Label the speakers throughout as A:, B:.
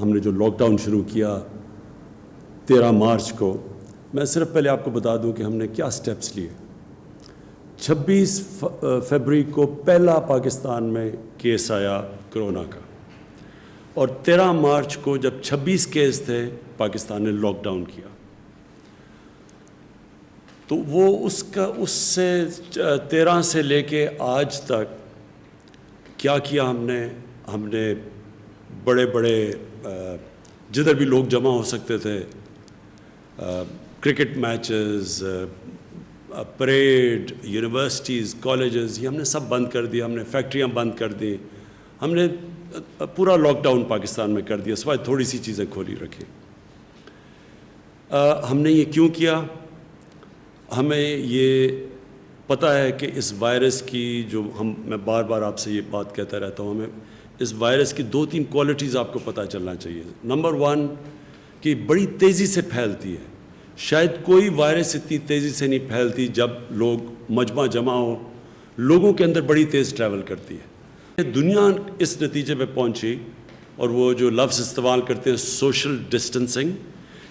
A: ہم نے جو لاک ڈاؤن شروع کیا 13 مارچ کو، میں صرف پہلے آپ کو بتا دوں کہ ہم نے کیا سٹیپس لیے۔ 26 فروری کو پہلا پاکستان میں کیس آیا کرونا کا، اور 13 مارچ کو جب 26 کیس تھے پاکستان نے لاک ڈاؤن کیا۔ تو وہ اس سے 13 سے لے کے آج تک کیا کیا ہم نے بڑے بڑے جدھر بھی لوگ جمع ہو سکتے تھے، cricket matches, parade, universities, colleges, یہ ہم نے سب بند کر دیا، ہم نے فیکٹریاں بند کر دی، ہم نے پورا لاک ڈاؤن پاکستان میں کر دیا، سوائے تھوڑی سی چیزیں کھولی رکھی۔ ہم نے یہ کیوں کیا؟ ہمیں یہ پتہ ہے کہ اس وائرس کی میں بار بار آپ سے یہ بات کہتا رہتا ہوں، ہمیں اس وائرس کی 2-3 کوالٹیز آپ کو پتہ چلنا چاہیے۔ نمبر 1 کہ بڑی تیزی سے پھیلتی ہے، شاید کوئی وائرس اتنی تیزی سے نہیں پھیلتی جب لوگ مجمع جمع ہو، لوگوں کے اندر بڑی تیز ٹریول کرتی ہے۔ دنیا اس نتیجے پہ پہنچی، اور وہ جو لفظ استعمال کرتے ہیں سوشل ڈسٹنسنگ،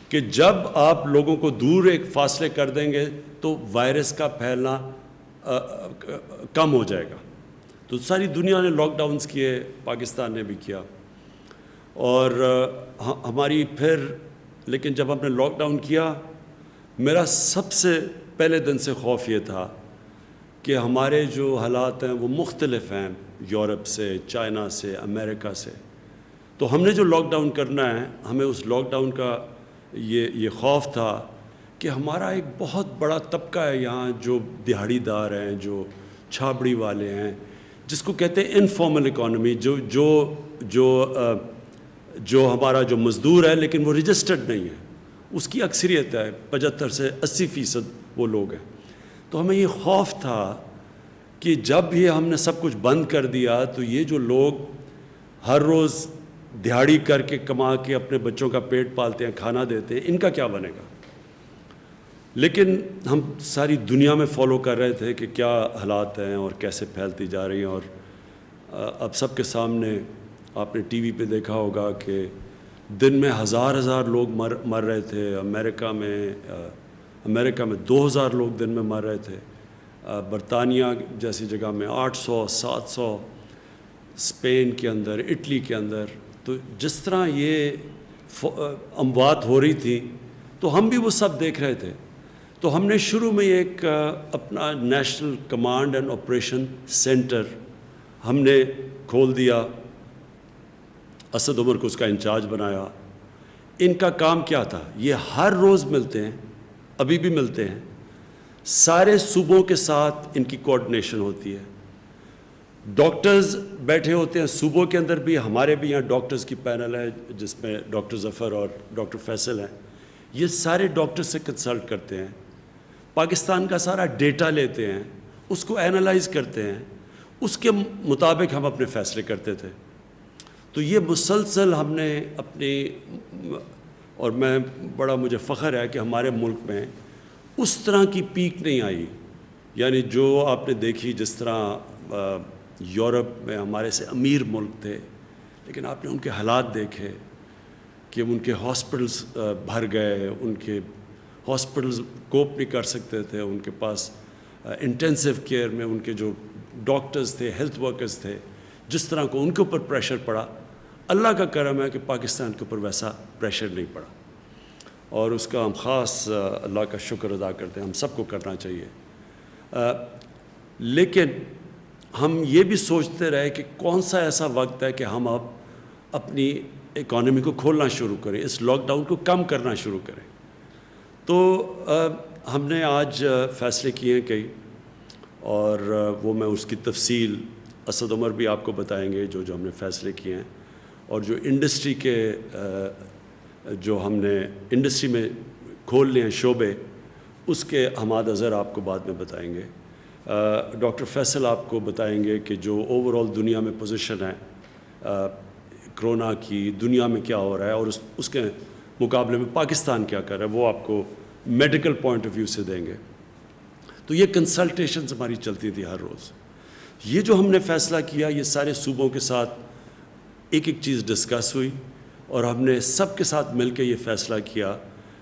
A: کہ جب آپ لوگوں کو دور ایک فاصلے کر دیں گے تو وائرس کا پھیلنا کم ہو جائے گا۔ تو ساری دنیا نے لاک ڈاؤنز کیے، پاکستان نے بھی کیا، اور ہماری لیکن جب ہم نے لاک ڈاؤن کیا، میرا سب سے پہلے دن سے خوف یہ تھا کہ ہمارے جو حالات ہیں وہ مختلف ہیں یورپ سے، چائنا سے، امریکہ سے۔ تو ہم نے جو لاک ڈاؤن کرنا ہے، ہمیں اس لاک ڈاؤن کا یہ خوف تھا کہ ہمارا ایک بہت بڑا طبقہ ہے یہاں جو دہاڑی دار ہیں، جو چھابڑی والے ہیں، جس کو کہتے ہیں انفارمل اکانومی، جو ہمارا جو مزدور ہے لیکن وہ رجسٹرڈ نہیں ہے، اس کی اکثریت ہے، 75 سے 80% وہ لوگ ہیں۔ تو ہمیں یہ خوف تھا کہ جب یہ ہم نے سب کچھ بند کر دیا تو یہ جو لوگ ہر روز دہاڑی کر کے کما کے اپنے بچوں کا پیٹ پالتے ہیں، کھانا دیتے ہیں، ان کا کیا بنے گا؟ لیکن ہم ساری دنیا میں فالو کر رہے تھے کہ کیا حالات ہیں اور کیسے پھیلتی جا رہی ہیں، اور اب سب کے سامنے آپ نے ٹی وی پہ دیکھا ہوگا کہ دن میں ہزار لوگ مر رہے تھے۔ امریکہ میں 2000 لوگ دن میں مر رہے تھے، برطانیہ جیسی جگہ میں 800 700، اسپین کے اندر، اٹلی کے اندر۔ تو جس طرح یہ اموات ہو رہی تھی تو ہم بھی وہ سب دیکھ رہے تھے۔ تو ہم نے شروع میں ایک اپنا national command and operation centre ہم نے کھول دیا، اسد عمر کو اس کا انچارج بنایا۔ ان کا کام کیا تھا؟ یہ ہر روز ملتے ہیں، ابھی بھی ملتے ہیں، سارے صوبوں کے ساتھ ان کی کوآرڈینیشن ہوتی ہے، ڈاکٹرز بیٹھے ہوتے ہیں صوبوں کے اندر بھی، ہمارے بھی یہاں ڈاکٹرز کی پینل ہے جس میں ڈاکٹر ظفر اور ڈاکٹر فیصل ہیں، یہ سارے ڈاکٹر سے کنسلٹ کرتے ہیں، پاکستان کا سارا ڈیٹا لیتے ہیں، اس کو اینالائز کرتے ہیں، اس کے مطابق ہم اپنے فیصلے کرتے تھے۔ تو یہ مسلسل ہم نے اپنی، اور مجھے فخر ہے کہ ہمارے ملک میں اس طرح کی پیک نہیں آئی، یعنی جو آپ نے دیکھی جس طرح یورپ میں ہمارے سے امیر ملک تھے، لیکن آپ نے ان کے حالات دیکھے کہ ان کے ہاسپٹلز بھر گئے، ان کے ہاسپٹلز کوپ نہیں کر سکتے تھے، ان کے پاس انٹینسیو کیئر میں ان کے جو ڈاکٹرز تھے، ہیلتھ ورکرز تھے، جس طرح کو ان کے اوپر پریشر پڑا۔ اللہ کا کرم ہے کہ پاکستان کے اوپر ویسا پریشر نہیں پڑا، اور اس کا ہم خاص اللہ کا شکر ادا کرتے ہیں، ہم سب کو کرنا چاہیے۔ لیکن ہم یہ بھی سوچتے رہے کہ کون سا ایسا وقت ہے کہ ہم اب اپنی اکانومی کو کھولنا شروع کریں، اس لاک ڈاؤن کو کم کرنا شروع کریں۔ تو ہم نے آج فیصلے کیے ہیں کئی، اور وہ میں اس کی تفصیل اسد عمر بھی آپ کو بتائیں گے جو ہم نے فیصلے کیے ہیں، اور جو انڈسٹری کے جو ہم نے انڈسٹری میں کھول لے ہیں شعبے، اس کے حماد اظہر آپ کو بعد میں بتائیں گے۔ ڈاکٹر فیصل آپ کو بتائیں گے کہ جو اوور آل دنیا میں پوزیشن ہے کرونا کی، دنیا میں کیا ہو رہا ہے، اور اس کے مقابلے میں پاکستان کیا کر رہا ہے، وہ آپ کو میڈیکل پوائنٹ آف ویو سے دیں گے۔ تو یہ کنسلٹیشنز ہماری چلتی تھی ہر روز۔ یہ جو ہم نے فیصلہ کیا، یہ سارے صوبوں کے ساتھ ایک ایک چیز ڈسکس ہوئی، اور ہم نے سب کے ساتھ مل کے یہ فیصلہ کیا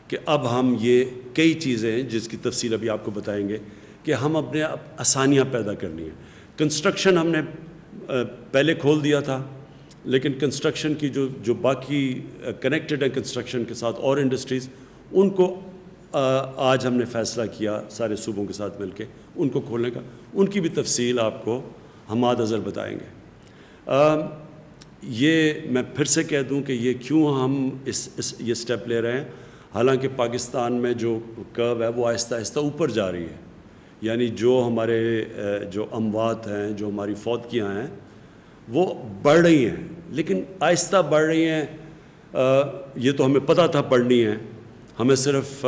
A: کہ اب ہم یہ کئی چیزیں ہیں جس کی تفصیل ابھی آپ کو بتائیں گے کہ ہم اپنے آسانیاں پیدا کرنی ہیں. کنسٹرکشن ہم نے پہلے کھول دیا تھا، لیکن کنسٹرکشن کی جو باقی کنیکٹڈ ہیں کنسٹرکشن کے ساتھ اور انڈسٹریز، ان کو آج ہم نے فیصلہ کیا سارے صوبوں کے ساتھ مل کے ان کو کھولنے کا. ان کی بھی تفصیل آپ کو حماد اظہر بتائیں گے. یہ میں پھر سے کہہ دوں کہ یہ کیوں ہم یہ سٹیپ لے رہے ہیں. حالانکہ پاکستان میں جو کرو ہے وہ آہستہ آہستہ اوپر جا رہی ہے، یعنی جو ہمارے جو اموات ہیں، جو ہماری فوتگیاں ہیں وہ بڑھ رہی ہیں، لیکن آہستہ بڑھ رہی ہیں. یہ تو ہمیں پتہ تھا بڑھنی ہے، ہمیں صرف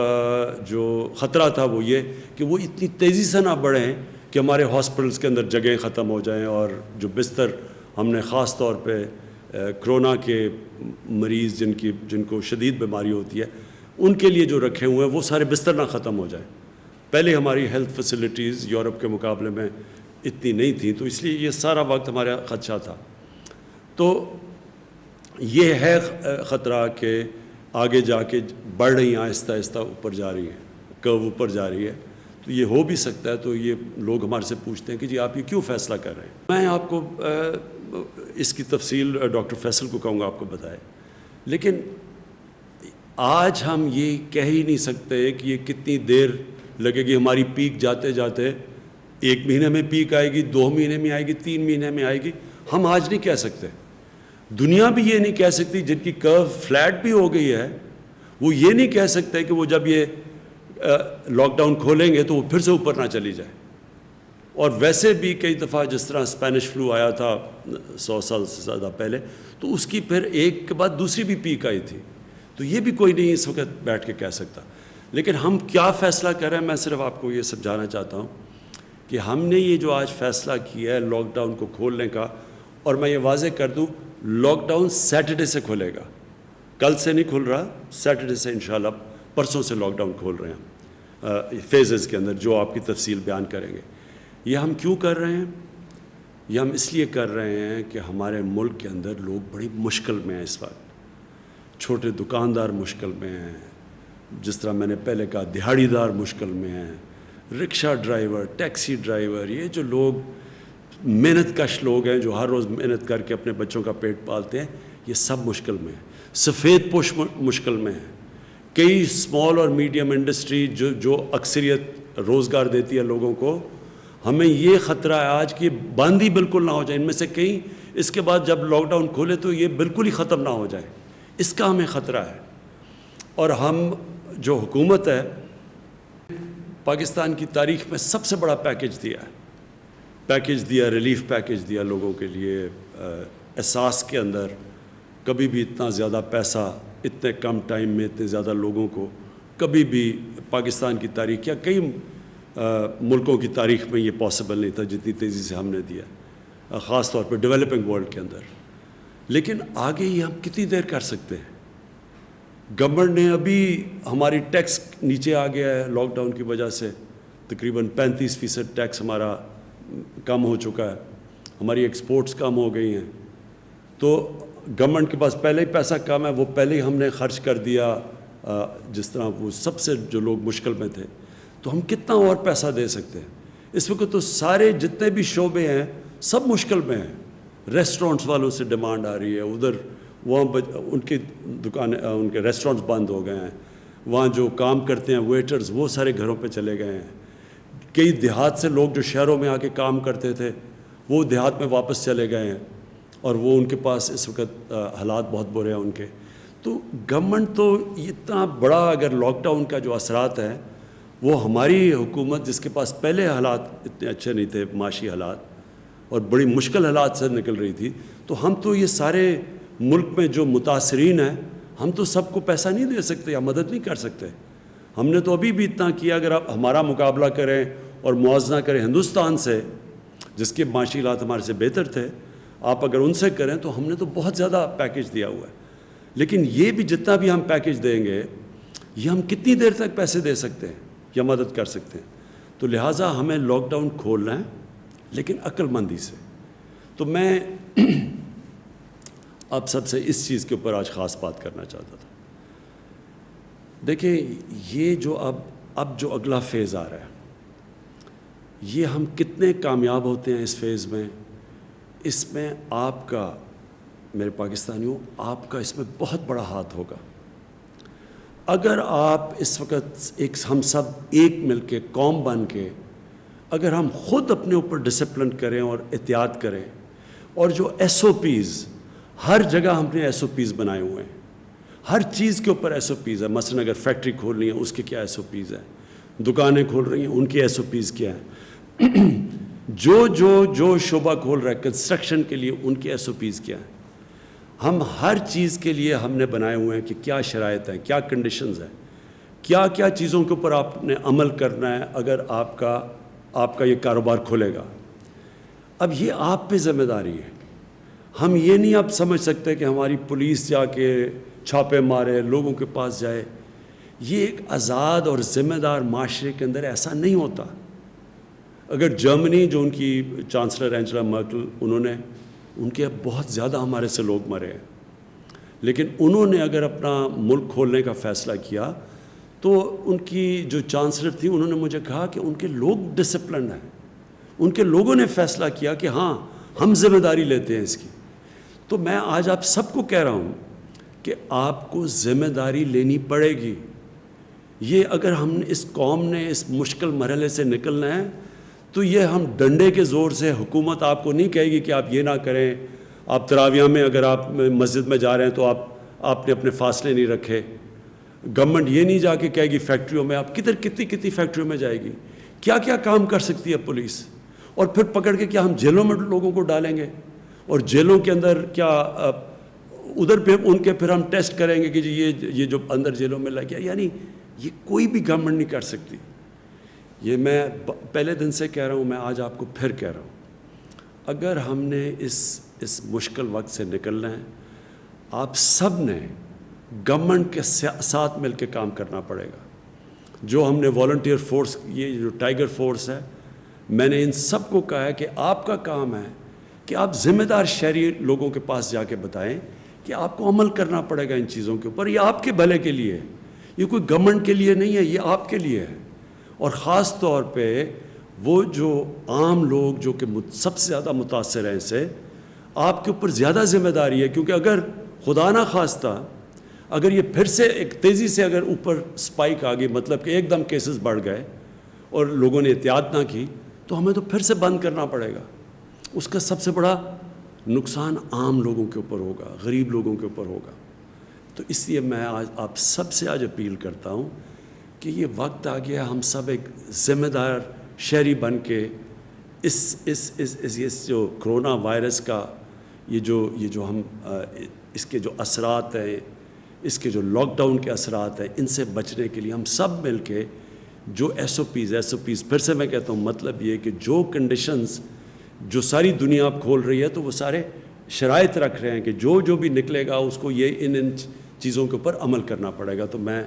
A: جو خطرہ تھا وہ یہ کہ وہ اتنی تیزی سے نہ بڑھیں کہ ہمارے ہاسپٹلس کے اندر جگہیں ختم ہو جائیں، اور جو بستر ہم نے خاص طور پہ کرونا کے مریض جن کو شدید بیماری ہوتی ہے ان کے لیے جو رکھے ہوئے ہیں وہ سارے بستر نہ ختم ہو جائیں. پہلے ہماری ہیلتھ فیسلٹیز یورپ کے مقابلے میں اتنی نہیں تھیں، تو اس لیے یہ سارا وقت ہمارا خدشہ تھا. تو یہ ہے خطرہ کہ آگے جا کے بڑھ رہی ہیں، آہستہ آہستہ اوپر جا رہی ہیں، کرو اوپر جا رہی ہے. تو یہ ہو بھی سکتا ہے. تو یہ لوگ ہمارے سے پوچھتے ہیں کہ جی آپ یہ کیوں فیصلہ کر رہے ہیں. میں آپ کو اس کی تفصیل ڈاکٹر فیصل کو کہوں گا آپ کو بتائے، لیکن آج ہم یہ کہہ ہی نہیں سکتے کہ یہ کتنی دیر لگے گی. ہماری پیک جاتے جاتے 1 مہینے میں پیک آئے گی، 2 مہینے میں آئے گی، 3 مہینے میں آئے گی، ہم آج نہیں کہہ سکتے. دنیا بھی یہ نہیں کہہ سکتی، جن کی کرو فلیٹ بھی ہو گئی ہے وہ یہ نہیں کہہ سکتے کہ وہ جب یہ لاک ڈاؤن کھولیں گے تو وہ پھر سے اوپر نہ چلی جائے. اور ویسے بھی کئی دفعہ جس طرح اسپینش فلو آیا تھا 100 سال سے زیادہ پہلے، تو اس کی پھر ایک کے بعد دوسری بھی پیک آئی تھی. تو یہ بھی کوئی نہیں اس وقت بیٹھ کے کہہ سکتا. لیکن ہم کیا فیصلہ کر رہے ہیں، میں صرف آپ کو یہ سمجھانا چاہتا ہوں کہ ہم نے یہ جو آج فیصلہ کیا ہے لاک ڈاؤن کو کھولنے کا، اور میں یہ واضح کر دوں لاک ڈاؤن سیٹرڈے سے کھلے گا، کل سے نہیں کھل رہا، سیٹرڈے سے انشاءاللہ پرسوں سے لاک ڈاؤن کھول رہے ہیں فیزز کے اندر، جو آپ کی تفصیل بیان کریں گے. یہ ہم کیوں کر رہے ہیں؟ یہ ہم اس لیے کر رہے ہیں کہ ہمارے ملک کے اندر لوگ بڑی مشکل میں ہیں اس وقت. چھوٹے دکاندار مشکل میں ہیں، جس طرح میں نے پہلے کہا دہاڑی دار مشکل میں ہیں، رکشہ ڈرائیور، ٹیکسی ڈرائیور، یہ جو لوگ محنت کش لوگ ہیں جو ہر روز محنت کر کے اپنے بچوں کا پیٹ پالتے ہیں، یہ سب مشکل میں ہیں. سفید پوش مشکل میں ہیں. کئی اسمال اور میڈیم انڈسٹری جو اکثریت روزگار دیتی ہے لوگوں کو، ہمیں یہ خطرہ ہے آج کہ بند ہی بالکل نہ ہو جائے. ان میں سے کئی اس کے بعد جب لاک ڈاؤن کھولے تو یہ بالکل ہی ختم نہ ہو جائے، اس کا ہمیں خطرہ ہے. اور ہم جو حکومت ہے، پاکستان کی تاریخ میں سب سے بڑا پیکیج دیا، ریلیف پیکیج دیا لوگوں کے لیے. احساس کے اندر کبھی بھی اتنا زیادہ پیسہ اتنے کم ٹائم میں اتنے زیادہ لوگوں کو کبھی بھی پاکستان کی تاریخ یا کئی ملکوں کی تاریخ میں یہ پاسبل نہیں تھا جتنی تیزی سے ہم نے دیا، خاص طور پہ ڈیولپنگ ورلڈ کے اندر. لیکن آگے یہ ہم کتنی دیر کر سکتے ہیں؟ گورنمنٹ نے ابھی ہماری ٹیکس نیچے آ گیا ہے لاک ڈاؤن کی وجہ سے، تقریباً 35% ٹیکس ہمارا کم ہو چکا ہے، ہماری ایکسپورٹس کم ہو گئی ہیں. تو گورنمنٹ کے پاس پہلے ہی پیسہ کم ہے، وہ پہلے ہی ہم نے خرچ کر دیا. جس طرح وہ سب سے جو لوگ مشکل میں تھے، تو ہم کتنا اور پیسہ دے سکتے ہیں؟ اس وقت تو سارے جتنے بھی شعبے ہیں سب مشکل میں ہیں. ریسٹورنٹس والوں سے ڈیمانڈ آ رہی ہے، ادھر وہاں ان کی دکانیں، ان کے ریسٹورنٹس بند ہو گئے ہیں. وہاں جو کام کرتے ہیں ویٹرز، وہ سارے گھروں پہ چلے گئے ہیں. کئی دیہات سے لوگ جو شہروں میں آ کے کام کرتے تھے وہ دیہات میں واپس چلے گئے ہیں، اور وہ ان کے پاس اس وقت حالات بہت برے ہیں ان کے. تو گورنمنٹ تو اتنا بڑا، اگر لاک ڈاؤن کا جو اثرات ہیں وہ ہماری حکومت جس کے پاس پہلے حالات اتنے اچھے نہیں تھے، معاشی حالات، اور بڑی مشکل حالات سے نکل رہی تھی، تو ہم تو یہ سارے ملک میں جو متاثرین ہیں ہم تو سب کو پیسہ نہیں دے سکتے یا مدد نہیں کر سکتے. ہم نے تو ابھی بھی اتنا کیا. اگر آپ ہمارا مقابلہ کریں اور موازنہ کریں ہندوستان سے، جس کے معاشی حالات ہمارے سے بہتر تھے، آپ اگر ان سے کریں تو ہم نے تو بہت زیادہ پیکیج دیا ہوا ہے. لیکن یہ بھی جتنا بھی ہم پیکیج دیں گے، یہ ہم کتنی دیر تک پیسے دے سکتے ہیں یا مدد کر سکتے ہیں؟ تو لہٰذا ہمیں لاک ڈاؤن کھولنا ہے، لیکن عقل مندی سے. تو میں آپ سب سے اس چیز کے اوپر آج خاص بات کرنا چاہتا تھا. دیکھیں یہ جو اب جو اگلا فیز آ رہا ہے، یہ ہم کتنے کامیاب ہوتے ہیں اس فیز میں، اس میں آپ کا، میرے پاکستانیوں، آپ کا اس میں بہت بڑا ہاتھ ہوگا. اگر آپ اس وقت ہم سب ایک مل کے قوم بن کے اگر ہم خود اپنے اوپر ڈسپلن کریں اور احتیاط کریں، اور جو ایس او پیز ہر جگہ ہم نے ایس او پیز بنائے ہوئے ہیں، ہر چیز کے اوپر ایس او پیز ہے. مثلا اگر فیکٹری کھول رہی ہیں اس کے کیا ایس او پیز ہیں، دکانیں کھول رہی ہیں ان کی ایس او پیز کیا ہیں، جو شعبہ کھول رہا ہے کنسٹرکشن کے لیے ان کی ایس او پیز کیا ہیں. ہم ہر چیز کے لیے ہم نے بنائے ہوئے ہیں کہ کیا شرائط ہیں، کیا کنڈیشنز ہیں، کیا کیا چیزوں کے اوپر آپ نے عمل کرنا ہے اگر آپ کا یہ کاروبار کھلے گا. اب یہ آپ پہ ذمہ داری ہے. ہم یہ نہیں اب سمجھ سکتے کہ ہماری پولیس جا کے چھاپے مارے، لوگوں کے پاس جائے. یہ ایک آزاد اور ذمہ دار معاشرے کے اندر ایسا نہیں ہوتا. اگر جرمنی، جو ان کی چانسلر اینجلا مرکل، ان کے بہت زیادہ ہمارے سے لوگ مرے ہیں، لیکن انہوں نے اگر اپنا ملک کھولنے کا فیصلہ کیا تو ان کی جو چانسلر تھی انہوں نے مجھے کہا کہ ان کے لوگ ڈسپلنڈ ہیں، ان کے لوگوں نے فیصلہ کیا کہ ہاں ہم ذمہ داری لیتے ہیں اس کی. تو میں آج آپ سب کو کہہ رہا ہوں کہ آپ کو ذمہ داری لینی پڑے گی. یہ اگر ہم نے اس قوم نے اس مشکل مرحلے سے نکلنا ہے تو یہ ہم ڈنڈے کے زور سے، حکومت آپ کو نہیں کہے گی کہ آپ یہ نہ کریں. آپ تراویح میں اگر آپ مسجد میں جا رہے ہیں تو آپ نے اپنے فاصلے نہیں رکھے. گورنمنٹ یہ نہیں جا کے کہے گی فیکٹریوں میں، آپ کتنی فیکٹریوں میں جائے گی، کیا کیا کام کر سکتی ہے پولیس. اور پھر پکڑ کے کیا ہم جیلوں میں لوگوں کو ڈالیں گے، اور جیلوں کے اندر کیا ادھر پہ ان کے پھر ہم ٹیسٹ کریں گے کہ جی یہ جو اندر جیلوں میں لگ گیا. یعنی یہ کوئی بھی گورنمنٹ نہیں کر سکتی. یہ میں پہلے دن سے کہہ رہا ہوں، میں آج آپ کو پھر کہہ رہا ہوں، اگر ہم نے اس مشکل وقت سے نکلنا ہے، آپ سب نے گورنمنٹ کے ساتھ مل کے کام کرنا پڑے گا. جو ہم نے والنٹیئر فورس، یہ جو ٹائیگر فورس ہے، میں نے ان سب کو کہا ہے کہ آپ کا کام ہے کہ آپ ذمہ دار شہری لوگوں کے پاس جا کے بتائیں کہ آپ کو عمل کرنا پڑے گا ان چیزوں کے اوپر. یہ آپ کے بھلے کے لیے ہے، یہ کوئی گورنمنٹ کے لیے نہیں ہے، یہ آپ کے لیے ہے. اور خاص طور پہ وہ جو عام لوگ جو کہ سب سے زیادہ متاثر ہیں، اس سے آپ کے اوپر زیادہ ذمہ داری ہے. کیونکہ اگر خدا نہ خواستہ اگر یہ پھر سے ایک تیزی سے اگر اوپر سپائک آ گئی، مطلب کہ ایک دم کیسز بڑھ گئے اور لوگوں نے احتیاط نہ کی، تو ہمیں تو پھر سے بند کرنا پڑے گا. اس کا سب سے بڑا نقصان عام لوگوں کے اوپر ہوگا، غریب لوگوں کے اوپر ہوگا. تو اس لیے میں آج آپ سب سے آج اپیل کرتا ہوں کہ یہ وقت آ گیا ہم سب ایک ذمہ دار شہری بن کے اس جو کرونا وائرس کا یہ جو ہم اس کے جو اثرات ہیں، اس کے جو لاک ڈاؤن کے اثرات ہیں، ان سے بچنے کے لیے ہم سب مل کے جو ایس او پیز پھر سے میں کہتا ہوں، مطلب یہ کہ جو کنڈیشنز جو ساری دنیا اب کھول رہی ہے تو وہ سارے شرائط رکھ رہے ہیں کہ جو بھی نکلے گا اس کو یہ ان چیزوں کے اوپر عمل کرنا پڑے گا. تو میں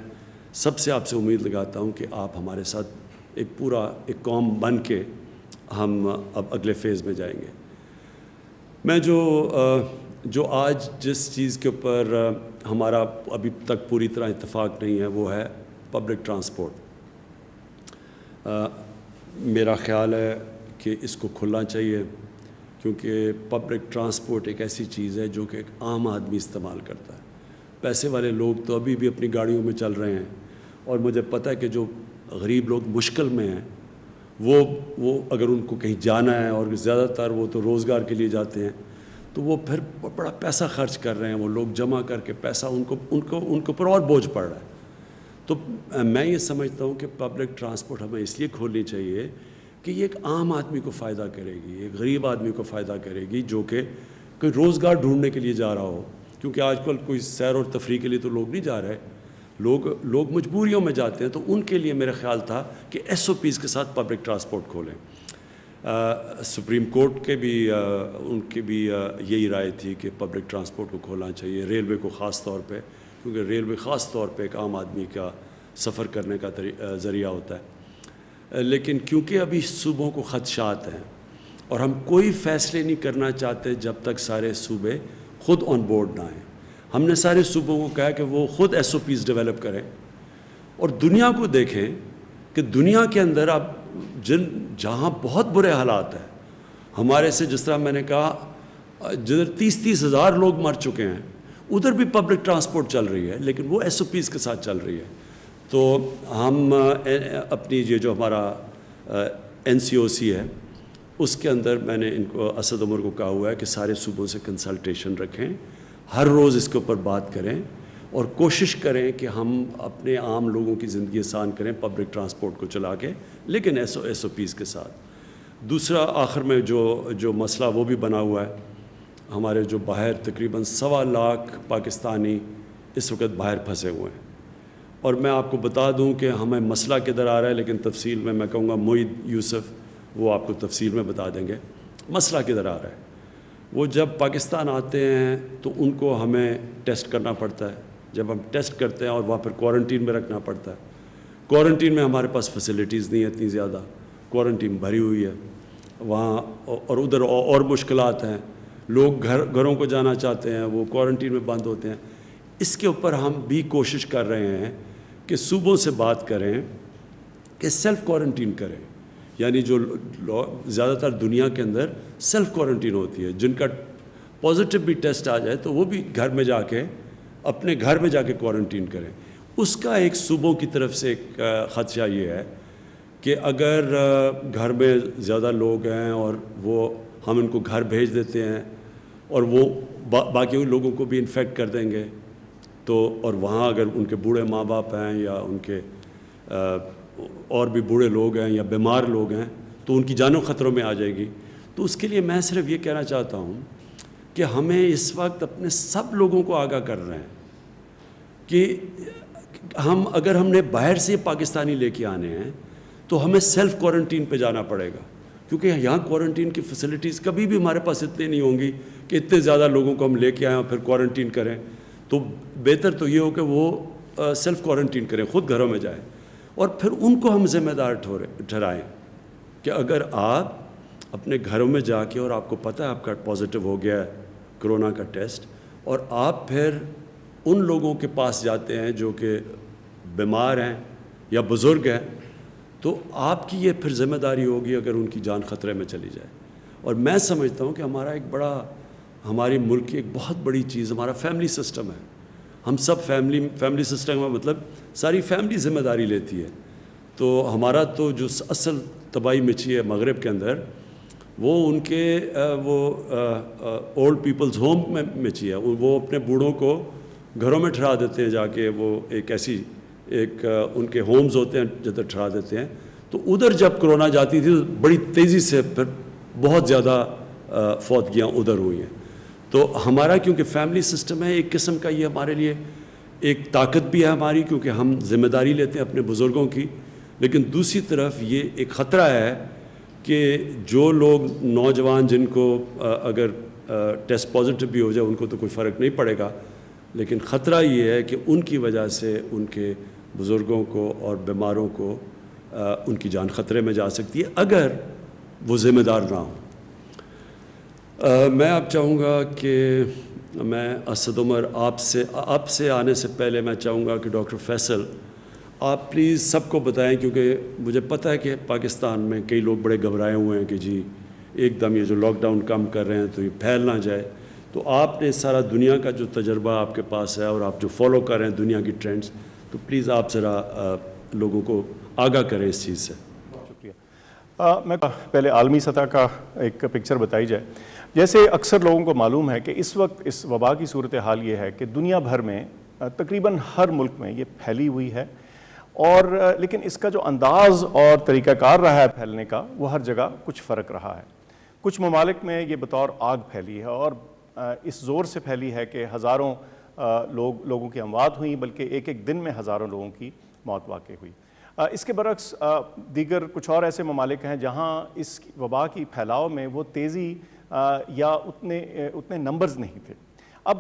A: سب سے آپ سے امید لگاتا ہوں کہ آپ ہمارے ساتھ ایک قوم بن کے ہم اب اگلے فیز میں جائیں گے. میں جو آج جس چیز کے اوپر ہمارا ابھی تک پوری طرح اتفاق نہیں ہے وہ ہے پبلک ٹرانسپورٹ. میرا خیال ہے کہ اس کو کھلنا چاہیے، کیونکہ پبلک ٹرانسپورٹ ایک ایسی چیز ہے جو کہ ایک عام آدمی استعمال کرتا ہے. پیسے والے لوگ تو ابھی بھی اپنی گاڑیوں میں چل رہے ہیں، اور مجھے پتہ ہے کہ جو غریب لوگ مشکل میں ہیں وہ اگر ان کو کہیں جانا ہے، اور زیادہ تر وہ تو روزگار کے لیے جاتے ہیں، تو وہ پھر بڑا پیسہ خرچ کر رہے ہیں. وہ لوگ جمع کر کے پیسہ ان کے اوپر اور بوجھ پڑ رہا ہے. تو میں یہ سمجھتا ہوں کہ پبلک ٹرانسپورٹ ہمیں اس لیے کھولنی چاہیے کہ یہ ایک عام آدمی کو فائدہ کرے گی، ایک غریب آدمی کو فائدہ کرے گی جو کہ کوئی روزگار ڈھونڈنے کے لیے جا رہا ہو. کیونکہ آج کل کوئی سیر اور تفریح کے لیے تو لوگ نہیں جا رہے، لوگ مجبوریوں میں جاتے ہیں. تو ان کے لیے میرا خیال تھا کہ ایس او پیز کے ساتھ پبلک ٹرانسپورٹ کھولیں. سپریم کورٹ کے بھی ان کی بھی یہی رائے تھی کہ پبلک ٹرانسپورٹ کو کھولنا چاہیے، ریلوے کو خاص طور پہ، کیونکہ ریلوے خاص طور پہ ایک عام آدمی کا سفر کرنے کا ذریعہ ہوتا ہے. لیکن کیونکہ ابھی صوبوں کو خدشات ہیں اور ہم کوئی فیصلے نہیں کرنا چاہتے جب تک سارے صوبے خود آن بورڈ نہ آئیں. ہم نے سارے صوبوں کو کہا کہ وہ خود ایس او پیز ڈیولپ کریں اور دنیا کو دیکھیں کہ دنیا کے اندر اب جہاں بہت برے حالات ہیں ہمارے سے، جس طرح میں نے کہا جدھر 30 ہزار لوگ مر چکے ہیں ادھر بھی پبلک ٹرانسپورٹ چل رہی ہے لیکن وہ ایس او پیز کے ساتھ چل رہی ہے. تو ہم اپنی یہ جو ہمارا NCOC ہے اس کے اندر میں نے ان کو اسد عمر کو کہا ہوا ہے کہ سارے صوبوں سے کنسلٹیشن رکھیں، ہر روز اس کے اوپر بات کریں اور کوشش کریں کہ ہم اپنے عام لوگوں کی زندگی آسان کریں پبلک ٹرانسپورٹ کو چلا کے، لیکن ایس او پیز کے ساتھ. دوسرا آخر میں جو مسئلہ وہ بھی بنا ہوا ہے، ہمارے جو باہر تقریباً 1.25 لاکھ پاکستانی اس وقت باہر پھنسے ہوئے ہیں. اور میں آپ کو بتا دوں کہ ہمیں مسئلہ کدھر آ رہا ہے، لیکن تفصیل میں کہوں گا معید یوسف وہ آپ کو تفصیل میں بتا دیں گے مسئلہ کدھر آ رہا ہے. وہ جب پاکستان آتے ہیں تو ان کو ہمیں ٹیسٹ کرنا پڑتا ہے، جب ہم ٹیسٹ کرتے ہیں اور وہاں پر کوارنٹین میں رکھنا پڑتا ہے. کوارنٹین میں ہمارے پاس فیسلٹیز نہیں ہیں اتنی زیادہ، کوارنٹین بھری ہوئی ہے وہاں، اور ادھر اور مشکلات ہیں. لوگ گھروں کو جانا چاہتے ہیں، وہ کوارنٹین میں بند ہوتے ہیں. اس کے اوپر ہم بھی کوشش کر رہے ہیں کہ صوبوں سے بات کریں کہ سیلف کوارنٹین کریں. یعنی جو زیادہ تر دنیا کے اندر سیلف کوارنٹین ہوتی ہے، جن کا پازیٹیو بھی ٹیسٹ آ جائے تو وہ بھی گھر میں جا کے اپنے گھر میں جا کے کوارنٹین کریں. اس کا ایک صوبوں کی طرف سے ایک خدشہ یہ ہے کہ اگر گھر میں زیادہ لوگ ہیں اور وہ ہم ان کو گھر بھیج دیتے ہیں اور وہ باقی لوگوں کو بھی انفیکٹ کر دیں گے تو، اور وہاں اگر ان کے بوڑھے ماں باپ ہیں یا ان کے اور بھی بوڑھے لوگ ہیں یا بیمار لوگ ہیں تو ان کی جانوں خطروں میں آ جائے گی. تو اس کے لیے میں صرف یہ کہنا چاہتا ہوں کہ ہمیں اس وقت اپنے سب لوگوں کو آگاہ کر رہے ہیں کہ اگر ہم نے باہر سے پاکستانی لے کے آنے ہیں تو ہمیں سیلف کوارنٹین پہ جانا پڑے گا، کیونکہ یہاں کوارنٹین کی فیسلٹیز کبھی بھی ہمارے پاس اتنی نہیں ہوں گی کہ اتنے زیادہ لوگوں کو ہم لے کے آئیں اور پھر کوارنٹین کریں. تو بہتر تو یہ ہو کہ وہ سیلف کوارنٹین کریں، خود گھروں میں جائیں، اور پھر ان کو ہم ذمہ دار ٹھہرائیں کہ اگر آپ اپنے گھروں میں جا کے اور آپ کو پتہ ہے آپ کا پازیٹیو ہو گیا ہے کرونا کا ٹیسٹ، اور آپ پھر ان لوگوں کے پاس جاتے ہیں جو کہ بیمار ہیں یا بزرگ ہیں، تو آپ کی یہ پھر ذمہ داری ہوگی اگر ان کی جان خطرے میں چلی جائے. اور میں سمجھتا ہوں کہ ہماری ملک کی ایک بہت بڑی چیز ہمارا فیملی سسٹم ہے. ہم سب فیملی سسٹم میں مطلب ساری فیملی ذمہ داری لیتی ہے. تو ہمارا تو جو اصل تباہی مچی ہے مغرب کے اندر وہ ان کے اولڈ پیپلز ہوم میں مچی ہے. وہ اپنے بوڑھوں کو گھروں میں ٹھہرا دیتے ہیں جا کے، وہ ایک ان کے ہومز ہوتے ہیں جدھر ٹھہرا دیتے ہیں. تو ادھر جب کرونا جاتی تھی تو بڑی تیزی سے پھر بہت زیادہ فوتگیاں ادھر ہوئی ہیں. تو ہمارا کیونکہ فیملی سسٹم ہے ایک قسم کا، یہ ہمارے لیے ایک طاقت بھی ہے ہماری کیونکہ ہم ذمہ داری لیتے ہیں اپنے بزرگوں کی. لیکن دوسری طرف یہ ایک خطرہ ہے کہ جو لوگ نوجوان جن کو اگر ٹیسٹ پازیٹیو بھی ہو جائے ان کو تو کوئی فرق نہیں پڑے گا، لیکن خطرہ یہ ہے کہ ان کی وجہ سے ان کے بزرگوں کو اور بیماروں کو ان کی جان خطرے میں جا سکتی ہے اگر وہ ذمہ دار نہ ہوں. میں اب چاہوں گا کہ میں اسد عمر آپ سے آنے سے پہلے میں چاہوں گا کہ ڈاکٹر فیصل آپ پلیز سب کو بتائیں، کیونکہ مجھے پتہ ہے کہ پاکستان میں کئی لوگ بڑے گھبرائے ہوئے ہیں کہ جی ایک دم یہ جو لاک ڈاؤن کم کر رہے ہیں تو یہ پھیل نہ جائے. تو آپ نے سارا دنیا کا جو تجربہ آپ کے پاس ہے اور آپ جو فالو کر رہے ہیں دنیا کی ٹرینڈز، تو پلیز آپ ذرا لوگوں کو آگاہ کریں اس چیز سے.
B: شکریہ. میں پہلے عالمی سطح کا ایک پکچر بتائی جائے. جیسے اکثر لوگوں کو معلوم ہے کہ اس وقت اس وبا کی صورتحال یہ ہے کہ دنیا بھر میں تقریباً ہر ملک میں یہ پھیلی ہوئی ہے، اور لیکن اس کا جو انداز اور طریقہ کار رہا ہے پھیلنے کا وہ ہر جگہ کچھ فرق رہا ہے. کچھ ممالک میں یہ بطور آگ پھیلی ہے اور اس زور سے پھیلی ہے کہ ہزاروں لوگوں کی اموات ہوئیں، بلکہ ایک ایک دن میں ہزاروں لوگوں کی موت واقع ہوئی. اس کے برعکس دیگر کچھ اور ایسے ممالک ہیں جہاں اس وبا کی پھیلاؤ میں وہ تیزی یا اتنے نمبرز نہیں تھے. اب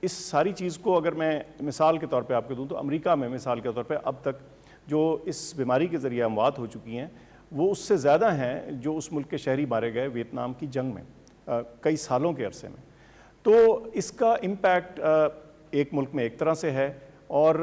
B: اس ساری چیز کو اگر میں مثال کے طور پہ آپ کو دوں تو امریکہ میں مثال کے طور پہ اب تک جو اس بیماری کے ذریعے اموات ہو چکی ہیں وہ اس سے زیادہ ہیں جو اس ملک کے شہری مارے گئے ویتنام کی جنگ میں کئی سالوں کے عرصے میں. تو اس کا امپیکٹ ایک ملک میں ایک طرح سے ہے اور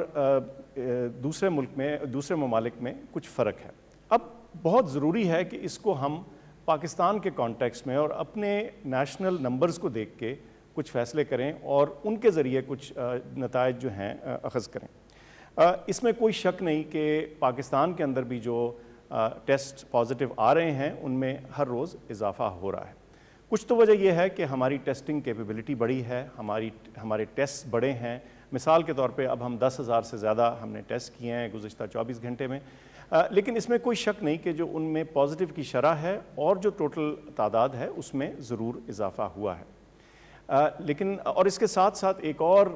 B: دوسرے ملک میں دوسرے ممالک میں کچھ فرق ہے. اب بہت ضروری ہے کہ اس کو ہم پاکستان کے کانٹیکسٹ میں اور اپنے نیشنل نمبرز کو دیکھ کے کچھ فیصلے کریں اور ان کے ذریعے کچھ نتائج جو ہیں اخذ کریں. اس میں کوئی شک نہیں کہ پاکستان کے اندر بھی جو ٹیسٹ پازیٹیو آ رہے ہیں ان میں ہر روز اضافہ ہو رہا ہے. کچھ تو وجہ یہ ہے کہ ہماری ٹیسٹنگ کیپیبلٹی بڑی ہے, ہمارے ٹیسٹ بڑے ہیں. مثال کے طور پہ اب ہم 10,000 سے زیادہ ہم نے ٹیسٹ کیے ہیں گزشتہ 24 گھنٹے میں, لیکن اس میں کوئی شک نہیں کہ جو ان میں پازیٹیو کی شرح ہے اور جو ٹوٹل تعداد ہے اس میں ضرور اضافہ ہوا ہے. لیکن اور اس کے ساتھ ساتھ ایک اور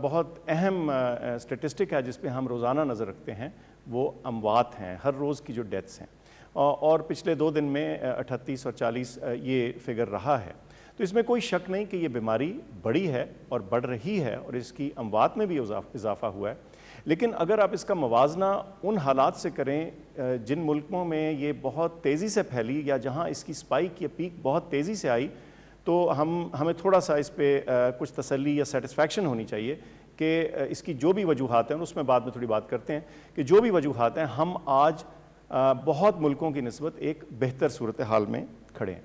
B: بہت اہم اسٹیٹسٹک ہے جس پہ ہم روزانہ نظر رکھتے ہیں, وہ اموات ہیں, ہر روز کی جو ڈیتھس ہیں, اور پچھلے 2 دن میں 38 اور 40 یہ فگر رہا ہے. تو اس میں کوئی شک نہیں کہ یہ بیماری بڑی ہے اور بڑھ رہی ہے اور اس کی اموات میں بھی اضافہ ہوا ہے. لیکن اگر آپ اس کا موازنہ ان حالات سے کریں جن ملکوں میں یہ بہت تیزی سے پھیلی یا جہاں اس کی اسپائک یا پیک بہت تیزی سے آئی, تو ہمیں تھوڑا سا اس پہ کچھ تسلی یا سیٹسفیکشن ہونی چاہیے کہ اس کی جو بھی وجوہات ہیں, اس میں بعد میں تھوڑی بات کرتے ہیں, کہ جو بھی وجوہات ہیں ہم آج بہت ملکوں کی نسبت ایک بہتر صورتحال میں کھڑے ہیں.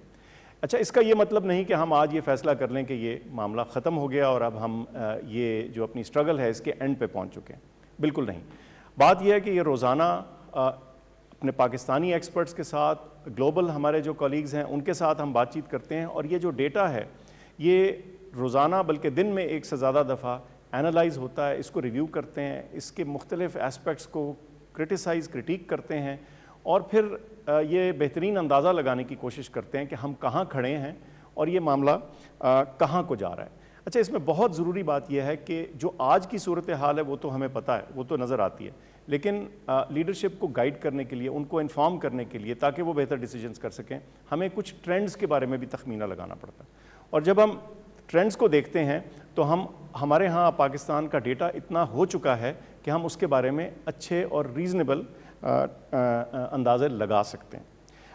B: اچھا, اس کا یہ مطلب نہیں کہ ہم آج یہ فیصلہ کر لیں کہ یہ معاملہ ختم ہو گیا اور اب ہم یہ جو اپنی اسٹرگل ہے اس کے اینڈ پہ پہنچ چکے ہیں. بالکل نہیں. بات یہ ہے کہ یہ روزانہ اپنے پاکستانی ایکسپرٹس کے ساتھ, گلوبل ہمارے جو کولیگز ہیں ان کے ساتھ ہم بات چیت کرتے ہیں, اور یہ جو ڈیٹا ہے یہ روزانہ بلکہ دن میں 1 سے زیادہ دفعہ اینالائز ہوتا ہے, اس کو ریویو کرتے ہیں, اس کے مختلف ایسپیکٹس کو کریٹیک کرتے ہیں, اور پھر یہ بہترین اندازہ لگانے کی کوشش کرتے ہیں کہ ہم کہاں کھڑے ہیں اور یہ معاملہ کہاں کو جا رہا ہے. اچھا, اس میں بہت ضروری بات یہ ہے کہ جو آج کی صورتحال ہے وہ تو ہمیں پتہ ہے, وہ تو نظر آتی ہے, لیکن لیڈرشپ کو گائیڈ کرنے کے لیے, ان کو انفارم کرنے کے لیے تاکہ وہ بہتر ڈیسیجنز کر سکیں, ہمیں کچھ ٹرینڈز کے بارے میں بھی تخمینہ لگانا پڑتا ہے. اور جب ہم ٹرینڈز کو دیکھتے ہیں تو ہمارے ہاں پاکستان کا ڈیٹا اتنا ہو چکا ہے کہ ہم اس کے بارے میں اچھے اور ریزنیبل اندازے لگا سکتے ہیں.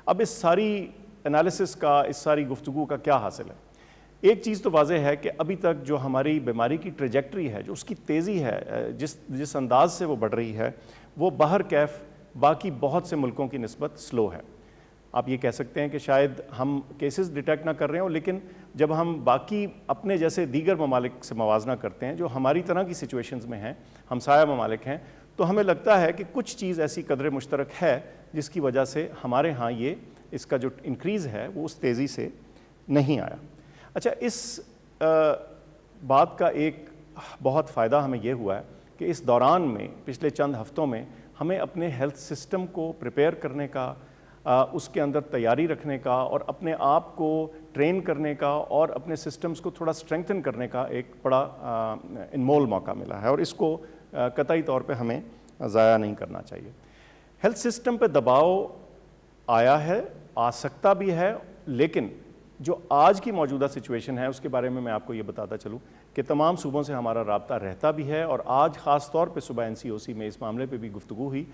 B: اب اس ساری انالیسس کا, اس ساری گفتگو کا کیا حاصل ہے؟ ایک چیز تو واضح ہے کہ ابھی تک جو ہماری بیماری کی ٹریجیکٹری ہے, جو اس کی تیزی ہے, جس انداز سے وہ بڑھ رہی ہے, وہ باہر کیف باقی بہت سے ملکوں کی نسبت سلو ہے. آپ یہ کہہ سکتے ہیں کہ شاید ہم کیسز ڈیٹیکٹ نہ کر رہے ہوں, لیکن جب ہم باقی اپنے جیسے دیگر ممالک سے موازنہ کرتے ہیں جو ہماری طرح کی سچویشنز میں ہیں, ہمسایہ ممالک ہیں, تو ہمیں لگتا ہے کہ کچھ چیز ایسی قدر مشترک ہے جس کی وجہ سے ہمارے ہاں یہ اس کا جو انکریز ہے وہ اس تیزی سے نہیں آیا. اچھا, اس بات کا ایک بہت فائدہ ہمیں یہ ہوا ہے کہ اس دوران میں پچھلے چند ہفتوں میں ہمیں اپنے ہیلتھ سسٹم کو پریپیئر کرنے کا, اس کے اندر تیاری رکھنے کا, اور اپنے آپ کو ٹرین کرنے کا, اور اپنے سسٹمز کو تھوڑا اسٹرینگتھن کرنے کا ایک بڑا انمول موقع ملا ہے, اور اس کو قطعی طور پہ ہمیں ضائع نہیں کرنا چاہیے. ہیلتھ سسٹم پہ دباؤ آیا ہے, آ سکتا بھی ہے, لیکن جو آج کی موجودہ سچویشن ہے اس کے بارے میں آپ کو یہ بتاتا چلوں کہ تمام صوبوں سے ہمارا رابطہ رہتا بھی ہے, اور آج خاص طور پہ صبح NCOC میں اس معاملے پہ بھی گفتگو ہوئی,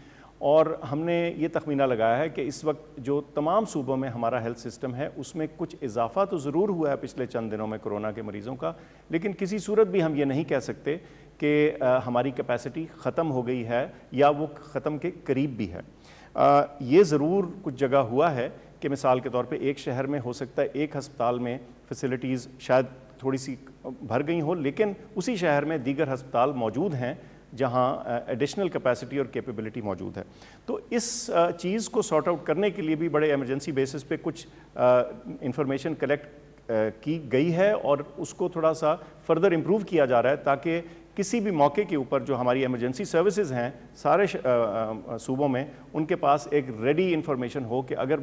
B: اور ہم نے یہ تخمینہ لگایا ہے کہ اس وقت جو تمام صوبوں میں ہمارا ہیلتھ سسٹم ہے اس میں کچھ اضافہ تو ضرور ہوا ہے پچھلے چند دنوں میں کورونا کے مریضوں کا, لیکن کسی صورت بھی ہم یہ نہیں کہہ سکتے کہ ہماری کیپیسٹی ختم ہو گئی ہے یا وہ ختم کے قریب بھی ہے. یہ ضرور کچھ جگہ ہوا ہے کہ مثال کے طور پہ ایک شہر میں ہو سکتا ہے ایک ہسپتال میں فیسلٹیز شاید تھوڑی سی بھر گئی ہوں, لیکن اسی شہر میں دیگر ہسپتال موجود ہیں جہاں ایڈیشنل کیپیسٹی اور کیپیبلٹی موجود ہے. تو اس چیز کو سارٹ آؤٹ کرنے کے لیے بھی بڑے ایمرجنسی بیسس پہ کچھ انفارمیشن کلیکٹ کی گئی ہے, اور اس کو تھوڑا سا فردر امپروو کیا جا رہا ہے تاکہ کسی بھی موقع کے اوپر جو ہماری ایمرجنسی سروسز ہیں سارے صوبوں میں, ان کے پاس ایک ریڈی انفارمیشن ہو کہ اگر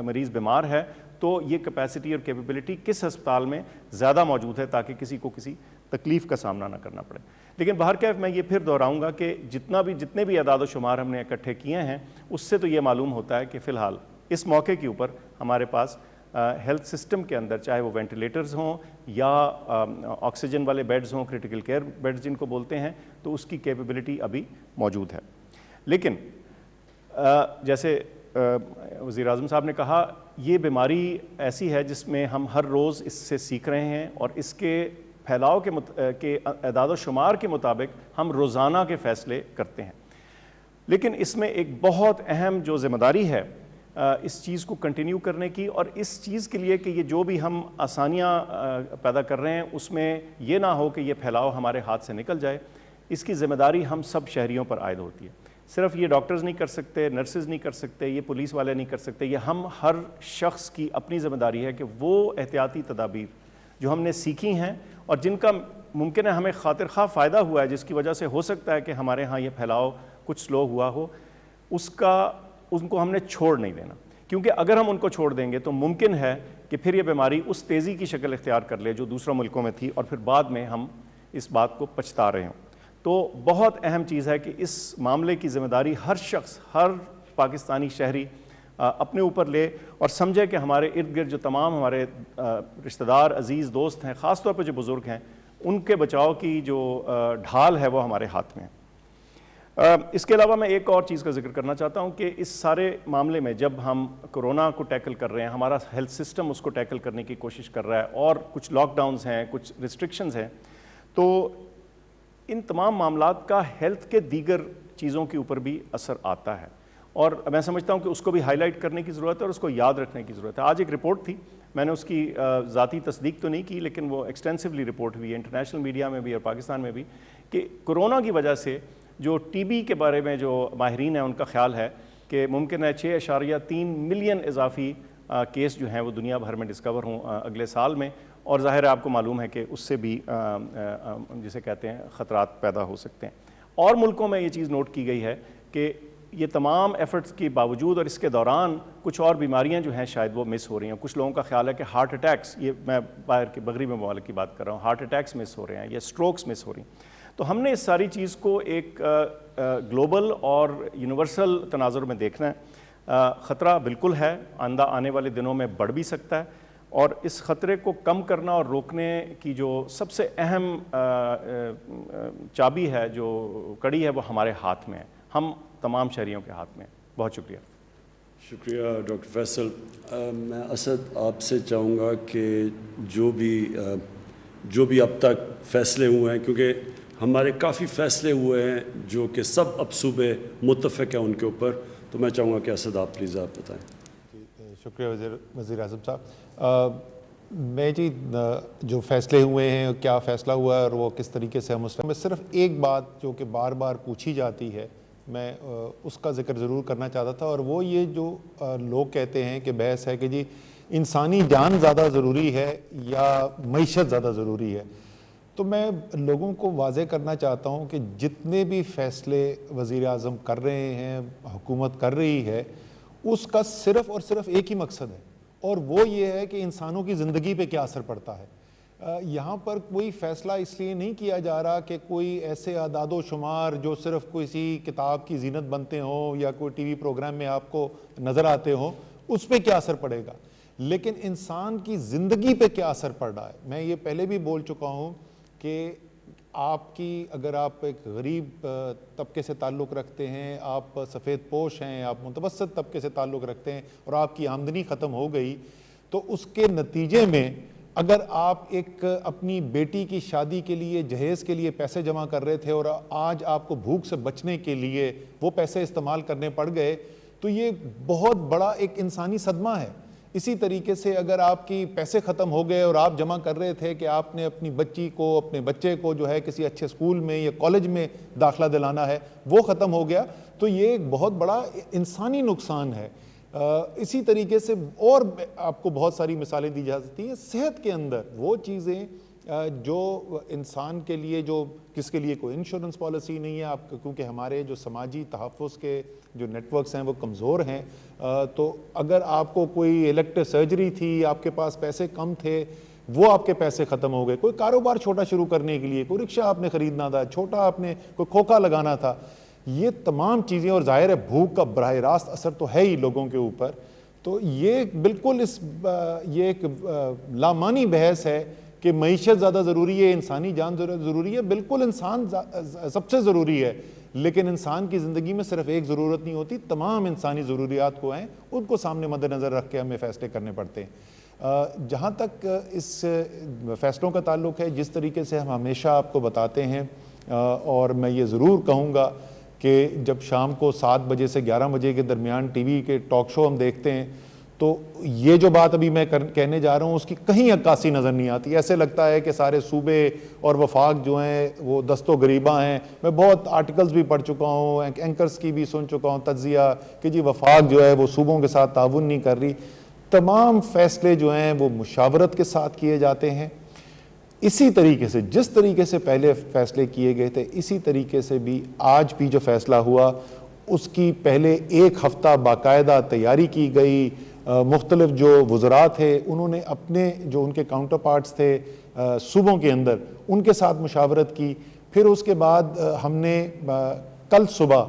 B: مریض بیمار ہے تو یہ کیپیسٹی اور کیپیبلٹی کس ہسپتال میں زیادہ موجود ہے تاکہ کسی کو کسی تکلیف کا سامنا نہ کرنا پڑے. لیکن بہرکیف میں یہ پھر دہراؤں گا کہ جتنے بھی اعداد و شمار ہم نے اکٹھے کیے ہیں اس سے تو یہ معلوم ہوتا ہے کہ فی الحال اس موقع کے اوپر ہمارے پاس ہیلتھ سسٹم کے اندر چاہے وہ وینٹیلیٹرز ہوں یا آکسیجن والے بیڈز ہوں, کریٹیکل کیئر بیڈز جن کو بولتے ہیں, تو اس کی کیپیبلٹی ابھی موجود ہے. لیکن جیسے وزیر اعظم صاحب نے کہا یہ بیماری ایسی ہے جس میں ہم ہر روز اس سے سیکھ رہے ہیں اور اس کے پھیلاؤ کے اعداد و شمار کے مطابق ہم روزانہ کے فیصلے کرتے ہیں، لیکن اس میں ایک بہت اہم جو ذمہ داری ہے اس چیز کو کنٹینیو کرنے کی، اور اس چیز کے لیے کہ یہ جو بھی ہم آسانیاں پیدا کر رہے ہیں اس میں یہ نہ ہو کہ یہ پھیلاؤ ہمارے ہاتھ سے نکل جائے، اس کی ذمہ داری ہم سب شہریوں پر عائد ہوتی ہے۔ صرف یہ ڈاکٹرز نہیں کر سکتے، نرسز نہیں کر سکتے، یہ پولیس والے نہیں کر سکتے، یہ ہم ہر شخص کی اپنی ذمہ داری ہے کہ وہ احتیاطی تدابیر جو ہم نے سیکھی ہیں اور جن کا ممکن ہے ہمیں خاطر خواہ فائدہ ہوا ہے، جس کی وجہ سے ہو سکتا ہے کہ ہمارے ہاں یہ پھیلاؤ کچھ سلو ہوا ہو، ان کو ہم نے چھوڑ نہیں دینا، کیونکہ اگر ہم ان کو چھوڑ دیں گے تو ممکن ہے کہ پھر یہ بیماری اس تیزی کی شکل اختیار کر لے جو دوسروں ملکوں میں تھی، اور پھر بعد میں ہم اس بات کو پچھتا رہے ہوں۔ تو بہت اہم چیز ہے کہ اس معاملے کی ذمہ داری ہر شخص، ہر پاکستانی شہری اپنے اوپر لے اور سمجھے کہ ہمارے ارد گرد جو تمام ہمارے رشتہ دار، عزیز، دوست ہیں، خاص طور پہ جو بزرگ ہیں، ان کے بچاؤ کی جو ڈھال ہے وہ ہمارے ہاتھ میں ہے۔ اس کے علاوہ میں ایک اور چیز کا ذکر کرنا چاہتا ہوں کہ اس سارے معاملے میں جب ہم کرونا کو ٹیکل کر رہے ہیں، ہمارا ہیلتھ سسٹم اس کو ٹیکل کرنے کی کوشش کر رہا ہے اور کچھ لاک ڈاؤنز ہیں، کچھ ریسٹرکشنز ہیں، تو ان تمام معاملات کا ہیلتھ کے دیگر چیزوں کے اوپر بھی اثر آتا ہے، اور میں سمجھتا ہوں کہ اس کو بھی ہائی لائٹ کرنے کی ضرورت ہے اور اس کو یاد رکھنے کی ضرورت ہے۔ آج ایک رپورٹ تھی، میں نے اس کی ذاتی تصدیق تو نہیں کی، لیکن وہ ایکسٹینسولی رپورٹ ہوئی ہے انٹرنیشنل میڈیا میں بھی اور پاکستان میں بھی، کہ کورونا کی وجہ سے جو ٹی بی کے بارے میں جو ماہرین ہیں ان کا خیال ہے کہ ممکن ہے 6.3 ملین اضافی کیس جو ہیں وہ دنیا بھر میں ڈسکور ہوں اگلے سال میں، اور ظاہر ہے آپ کو معلوم ہے کہ اس سے بھی جسے کہتے ہیں خطرات پیدا ہو سکتے ہیں۔ اور ملکوں میں یہ چیز نوٹ کی گئی ہے کہ یہ تمام ایفرٹس کے باوجود اور اس کے دوران کچھ اور بیماریاں جو ہیں شاید وہ مس ہو رہی ہیں۔ کچھ لوگوں کا خیال ہے کہ ہارٹ اٹیکس، یہ میں باہر کے مغربی ممالک کی بات کر رہا ہوں، ہارٹ اٹیکس مس ہو رہے ہیں یا اسٹروکس مس ہو رہی ہیں۔ تو ہم نے اس ساری چیز کو ایک گلوبل اور یونیورسل تناظر میں دیکھنا ہے۔ خطرہ بالکل ہے، آنے والے دنوں میں بڑھ بھی سکتا ہے، اور اس خطرے کو کم کرنا اور روکنے کی جو سب سے اہم چابی ہے، جو کڑی ہے، وہ ہمارے ہاتھ میں ہے، ہم تمام شہریوں کے ہاتھ میں ہے۔ بہت شکریہ۔
A: شکریہ ڈاکٹر فیصل۔ میں اسد آپ سے چاہوں گا کہ جو بھی اب تک فیصلے ہوئے ہیں، کیونکہ ہمارے کافی فیصلے ہوئے ہیں جو کہ سب اب صوبے متفق ہیں ان کے اوپر، تو میں چاہوں گا کہ اسد آپ پلیز آپ بتائیں۔
C: شکریہ وزیر اعظم صاحب۔ میں جی جو فیصلے ہوئے ہیں، کیا فیصلہ ہوا ہے اور وہ کس طریقے سے ہم میں صرف ایک بات جو کہ بار بار پوچھی جاتی ہے، میں اس کا ذکر ضرور کرنا چاہتا تھا، اور وہ یہ جو لوگ کہتے ہیں کہ بحث ہے کہ جی انسانی جان زیادہ ضروری ہے یا معیشت زیادہ ضروری ہے، تو میں لوگوں کو واضح کرنا چاہتا ہوں کہ جتنے بھی فیصلے وزیر اعظم کر رہے ہیں، حکومت کر رہی ہے، اس کا صرف اور صرف ایک ہی مقصد ہے، اور وہ یہ ہے کہ انسانوں کی زندگی پہ کیا اثر پڑتا ہے۔ یہاں پر کوئی فیصلہ اس لیے نہیں کیا جا رہا کہ کوئی ایسے اعداد و شمار جو صرف کسی کتاب کی زینت بنتے ہوں یا کوئی ٹی وی پروگرام میں آپ کو نظر آتے ہوں، اس پہ کیا اثر پڑے گا، لیکن انسان کی زندگی پہ کیا اثر پڑ رہا ہے۔ میں یہ پہلے بھی بول چکا ہوں کہ آپ کی اگر آپ ایک غریب طبقے سے تعلق رکھتے ہیں، آپ سفید پوش ہیں، آپ متوسط طبقے سے تعلق رکھتے ہیں اور آپ کی آمدنی ختم ہو گئی، تو اس کے نتیجے میں اگر آپ ایک اپنی بیٹی کی شادی کے لیے جہیز کے لیے پیسے جمع کر رہے تھے اور آج آپ کو بھوک سے بچنے کے لیے وہ پیسے استعمال کرنے پڑ گئے، تو یہ بہت بڑا ایک انسانی صدمہ ہے۔ اسی طریقے سے اگر آپ کی پیسے ختم ہو گئے اور آپ جمع کر رہے تھے کہ آپ نے اپنی بچی کو، اپنے بچے کو جو ہے کسی اچھے اسکول میں یا کالج میں داخلہ دلانا ہے، وہ ختم ہو گیا، تو یہ ایک بہت بڑا انسانی نقصان ہے۔ اسی طریقے سے اور آپ کو بہت ساری مثالیں دی جا سکتی ہیں۔ صحت کے اندر وہ چیزیں جو انسان کے لیے، جو جس کے لیے کوئی انشورنس پالیسی نہیں ہے، آپ کیونکہ ہمارے جو سماجی تحفظ کے جو نیٹ ورکس ہیں وہ کمزور ہیں، تو اگر آپ کو کوئی الیکٹو سرجری تھی، آپ کے پاس پیسے کم تھے، وہ آپ کے پیسے ختم ہو گئے، کوئی کاروبار چھوٹا شروع کرنے کے لیے، کوئی رکشہ آپ نے خریدنا تھا، چھوٹا آپ نے کوئی کھوکھا لگانا تھا، یہ تمام چیزیں، اور ظاہر ہے بھوک کا براہ راست اثر تو ہے ہی لوگوں کے اوپر، تو یہ بالکل یہ ایک لامانی بحث ہے کہ معیشت زیادہ ضروری ہے، انسانی جان ضروری ہے، بالکل انسان سب سے ضروری ہے، لیکن انسان کی زندگی میں صرف ایک ضرورت نہیں ہوتی، تمام انسانی ضروریات کو ہیں ان کو سامنے مد نظر رکھ کے ہمیں فیصلے کرنے پڑتے ہیں۔ جہاں تک اس فیصلوں کا تعلق ہے، جس طریقے سے ہم ہمیشہ آپ کو بتاتے ہیں، اور میں یہ ضرور کہوں گا کہ جب شام کو 7 بجے سے 11 بجے کے درمیان ٹی وی کے ٹاک شو ہم دیکھتے ہیں تو یہ جو بات ابھی میں کہنے جا رہا ہوں اس کی کہیں عکاسی نظر نہیں آتی۔ ایسے لگتا ہے کہ سارے صوبے اور وفاق جو ہیں وہ دست و گریباں ہیں۔ میں بہت آرٹیکلز بھی پڑھ چکا ہوں، اینکرز کی بھی سن چکا ہوں تجزیہ کہ جی وفاق جو ہے وہ صوبوں کے ساتھ تعاون نہیں کر رہی۔ تمام فیصلے جو ہیں وہ مشاورت کے ساتھ کیے جاتے ہیں، اسی طریقے سے جس طریقے سے پہلے فیصلے کیے گئے تھے اسی طریقے سے بھی آج بھی جو فیصلہ ہوا اس کی پہلے 1 ہفتہ باقاعدہ تیاری کی گئی۔ مختلف جو وزراء تھے انہوں نے اپنے جو ان کے کاؤنٹر پارٹس تھے صوبوں کے اندر ان کے ساتھ مشاورت کی۔ پھر اس کے بعد ہم نے کل صبح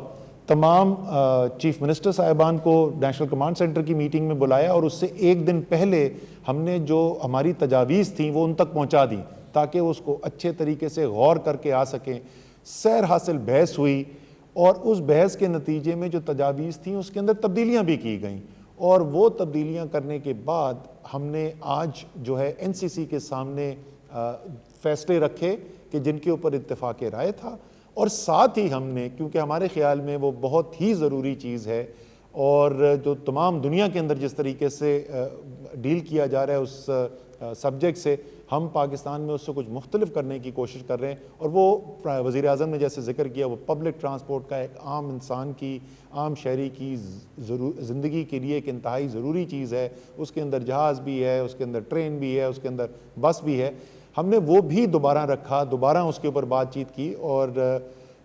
C: تمام چیف منسٹر صاحبان کو نیشنل کمانڈ سینٹر کی میٹنگ میں بلایا اور اس سے 1 دن پہلے ہم نے جو ہماری تجاویز تھیں وہ ان تک پہنچا دیں تاکہ اس کو اچھے طریقے سے غور کر کے آ سکیں۔ سیر حاصل بحث ہوئی اور اس بحث کے نتیجے میں جو تجاویز تھیں اس کے اندر تبدیلیاں بھی کی گئیں، اور وہ تبدیلیاں کرنے کے بعد ہم نے آج جو ہے NCC کے سامنے فیصلے رکھے کہ جن کے اوپر اتفاق رائے تھا، اور ساتھ ہی ہم نے کیونکہ ہمارے خیال میں وہ بہت ہی ضروری چیز ہے اور جو تمام دنیا کے اندر جس طریقے سے ڈیل کیا جا رہا ہے اس سبجیکٹ سے، ہم پاکستان میں اس سے کچھ مختلف کرنے کی کوشش کر رہے ہیں، اور وہ وزیر اعظم نے جیسے ذکر کیا وہ پبلک ٹرانسپورٹ کا ایک عام انسان کی، عام شہری کی زندگی کے لیے ایک انتہائی ضروری چیز ہے۔ اس کے اندر جہاز بھی ہے، اس کے اندر ٹرین بھی ہے، اس کے اندر بس بھی ہے۔ ہم نے وہ بھی دوبارہ رکھا، دوبارہ اس کے اوپر بات چیت کی، اور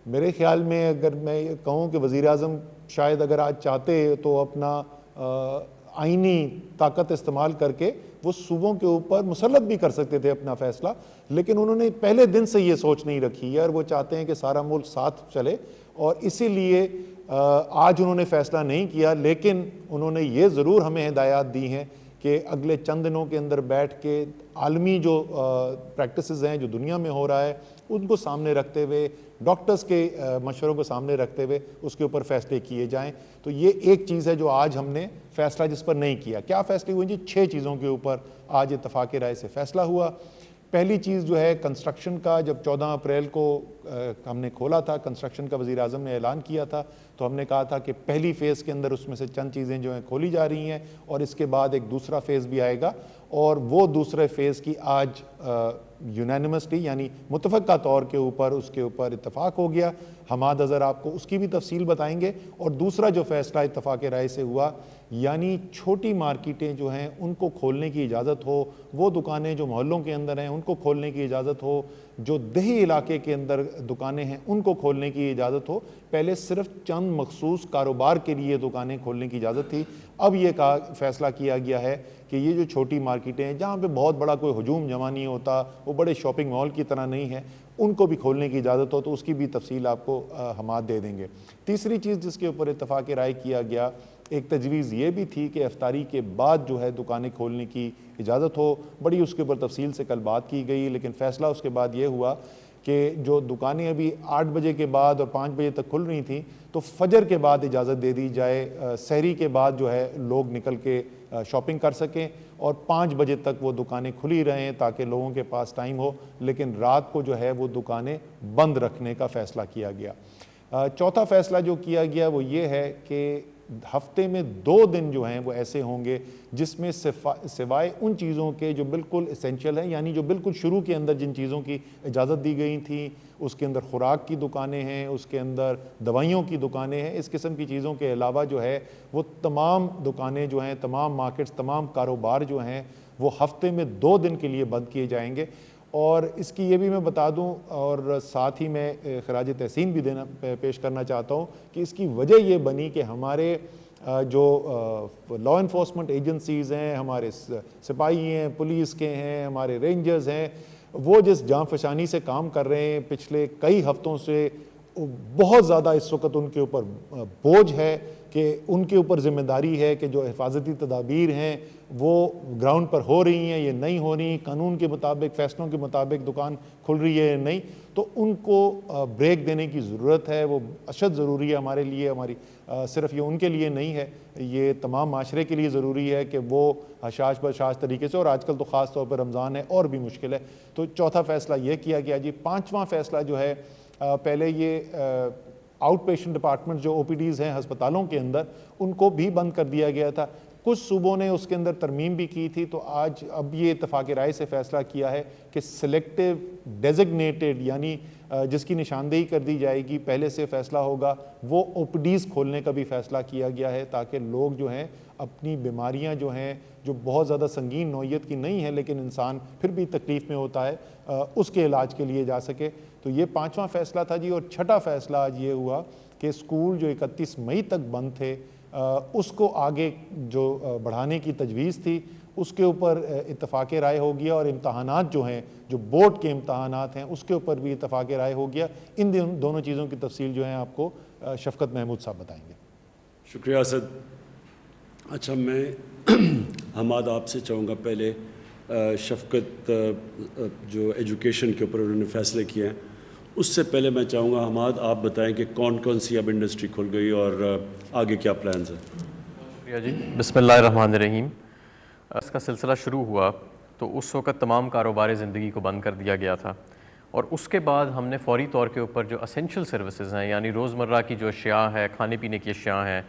C: میرے خیال میں اگر میں کہوں کہ وزیر اعظم شاید اگر آج چاہتے تو اپنا آئینی طاقت استعمال کر کے وہ صوبوں کے اوپر مسلط بھی کر سکتے تھے اپنا فیصلہ، لیکن انہوں نے پہلے دن سے یہ سوچ نہیں رکھی ہے اور وہ چاہتے ہیں کہ سارا ملک ساتھ چلے، اور اسی لیے آج انہوں نے فیصلہ نہیں کیا، لیکن انہوں نے یہ ضرور ہمیں ہدایات دی ہیں کہ اگلے چند دنوں کے اندر بیٹھ کے عالمی جو پریکٹسز ہیں جو دنیا میں ہو رہا ہے ان کو سامنے رکھتے ہوئے، ڈاکٹرز کے مشوروں کو سامنے رکھتے ہوئے اس کے اوپر فیصلے کیے جائیں۔ تو یہ ایک چیز ہے جو آج ہم نے فیصلہ جس پر نہیں کیا۔ کیا فیصلے ہوئے جی؟ 6 چیزوں کے اوپر آج اتفاق رائے سے فیصلہ ہوا۔ پہلی چیز جو ہے کنسٹرکشن کا، جب 14 اپریل کو ہم نے کھولا تھا کنسٹرکشن کا، وزیر اعظم نے اعلان کیا تھا تو ہم نے کہا تھا کہ پہلی فیز کے اندر اس میں سے چند چیزیں جو ہیں کھولی جا رہی ہیں اور اس کے بعد ایک دوسرا فیز بھی آئے گا، اور وہ دوسرے فیز کی آج یونینیمسلی یعنی متفقہ طور کے اوپر اس کے اوپر اتفاق ہو گیا۔ حماد اظہر آپ کو اس کی بھی تفصیل بتائیں گے۔ اور دوسرا جو فیصلہ اتفاق رائے سے ہوا یعنی چھوٹی مارکیٹیں جو ہیں ان کو کھولنے کی اجازت ہو، وہ دکانیں جو محلوں کے اندر ہیں ان کو کھولنے کی اجازت ہو، جو دیہی علاقے کے اندر دکانیں ہیں ان کو کھولنے کی اجازت ہو۔ پہلے صرف چند مخصوص کاروبار کے لیے دکانیں کھولنے کی اجازت تھی، اب یہ فیصلہ کیا گیا ہے کہ یہ جو چھوٹی مارکیٹیں ہیں جہاں پہ بہت بڑا کوئی ہجوم جمع نہیں ہوتا، وہ بڑے شاپنگ مال کی طرح نہیں ہے، ان کو بھی کھولنے کی اجازت ہو، تو اس کی بھی تفصیل آپ کو حماد دے دیں گے۔ تیسری چیز جس کے اوپر اتفاق رائے کیا گیا، ایک تجویز یہ بھی تھی کہ افطاری کے بعد جو ہے دکانیں کھولنے کی اجازت ہو، بڑی اس کے اوپر تفصیل سے کل بات کی گئی، لیکن فیصلہ اس کے بعد یہ ہوا کہ جو دکانیں ابھی 8 بجے کے بعد اور 5 بجے تک کھل رہی تھیں تو فجر کے بعد اجازت دے دی جائے، سحری کے بعد جو ہے لوگ نکل کے شاپنگ کر سکیں، اور 5 بجے تک وہ دکانیں کھلی رہیں تاکہ لوگوں کے پاس ٹائم ہو، لیکن رات کو جو ہے وہ دکانیں بند رکھنے کا فیصلہ کیا گیا۔ چوتھا فیصلہ جو کیا گیا وہ یہ ہے کہ ہفتے میں 2 دن جو ہیں وہ ایسے ہوں گے جس میں سوائے ان چیزوں کے جو بالکل اسینشیل ہیں، یعنی جو بالکل شروع کے اندر جن چیزوں کی اجازت دی گئی تھی، اس کے اندر خوراک کی دکانیں ہیں، اس کے اندر دوائیوں کی دکانیں ہیں، اس قسم کی چیزوں کے علاوہ جو ہے وہ تمام دکانیں جو ہیں، تمام مارکیٹس، تمام کاروبار جو ہیں وہ ہفتے میں 2 دن کے لیے بند کیے جائیں گے۔ اور اس کی یہ بھی میں بتا دوں اور ساتھ ہی میں خراج تحسین بھی پیش کرنا چاہتا ہوں کہ اس کی وجہ یہ بنی کہ ہمارے جو لا انفورسمنٹ ایجنسیز ہیں، ہمارے سپاہی ہیں، پولیس کے ہیں، ہمارے رینجرز ہیں، وہ جس جاں فشانی سے کام کر رہے ہیں پچھلے کئی ہفتوں سے بہت زیادہ اس وقت ان کے اوپر بوجھ ہے کہ ان کے اوپر ذمہ داری ہے کہ جو حفاظتی تدابیر ہیں وہ گراؤنڈ پر ہو رہی ہیں یا نہیں ہو رہی، قانون کے مطابق، فیصلوں کے مطابق دکان کھل رہی ہے یا نہیں، تو ان کو بریک دینے کی ضرورت ہے. وہ اشد ضروری ہے ہمارے لیے، ہماری صرف یہ ان کے لیے نہیں ہے، یہ تمام معاشرے کے لیے ضروری ہے کہ وہ حشاش بشاش طریقے سے، اور آج کل تو خاص طور پر رمضان ہے اور بھی مشکل ہے. تو چوتھا فیصلہ یہ کیا گیا جی. پانچواں فیصلہ جو ہے، پہلے یہ آؤٹ پیشنٹ ڈپارٹمنٹ جو او پی ڈیز ہیں ہسپتالوں کے اندر، ان کو بھی بند کر دیا گیا تھا. کچھ صوبوں نے اس کے اندر ترمیم بھی کی تھی. تو آج اب یہ اتفاق رائے سے فیصلہ کیا ہے کہ سلیکٹیو ڈیزگنیٹڈ، یعنی جس کی نشاندہی کر دی جائے گی، پہلے سے فیصلہ ہوگا، وہ او پی ڈیز کھولنے کا بھی فیصلہ کیا گیا ہے، تاکہ لوگ جو ہیں اپنی بیماریاں جو ہیں، جو بہت زیادہ سنگین نوعیت کی نہیں ہے لیکن انسان پھر بھی تکلیف میں ہوتا ہے، اس کے علاج کے لیے جا سکے. تو یہ پانچواں فیصلہ تھا جی. اور چھٹا فیصلہ آج یہ ہوا کہ اسکول جو 31 مئی تک بند تھے، اس کو آگے جو بڑھانے کی تجویز تھی، اس کے اوپر اتفاق رائے ہو گیا. اور امتحانات جو ہیں، جو بورڈ کے امتحانات ہیں، اس کے اوپر بھی اتفاق رائے ہو گیا. ان دونوں چیزوں کی تفصیل جو ہے آپ کو شفقت محمود صاحب بتائیں گے.
A: شکریہ اسد. اچھا، میں حماد آپ سے چاہوں گا پہلے شفقت جو ایجوکیشن کے اوپر انہوں نے فیصلے کیے ہیں، اس سے پہلے میں چاہوں گا حماد آپ بتائیں کہ کون کون سی اب انڈسٹری کھل گئی اور آگے کیا پلانز ہیں.
D: شکریہ جی. بسم اللہ الرحمن الرحیم. اس کا سلسلہ شروع ہوا تو اس وقت تمام کاروبار زندگی کو بند کر دیا گیا تھا، اور اس کے بعد ہم نے فوری طور کے اوپر جو اسینشل سروسز ہیں، یعنی روزمرہ کی جو اشیاء ہے، کھانے پینے کی اشیاء ہیں،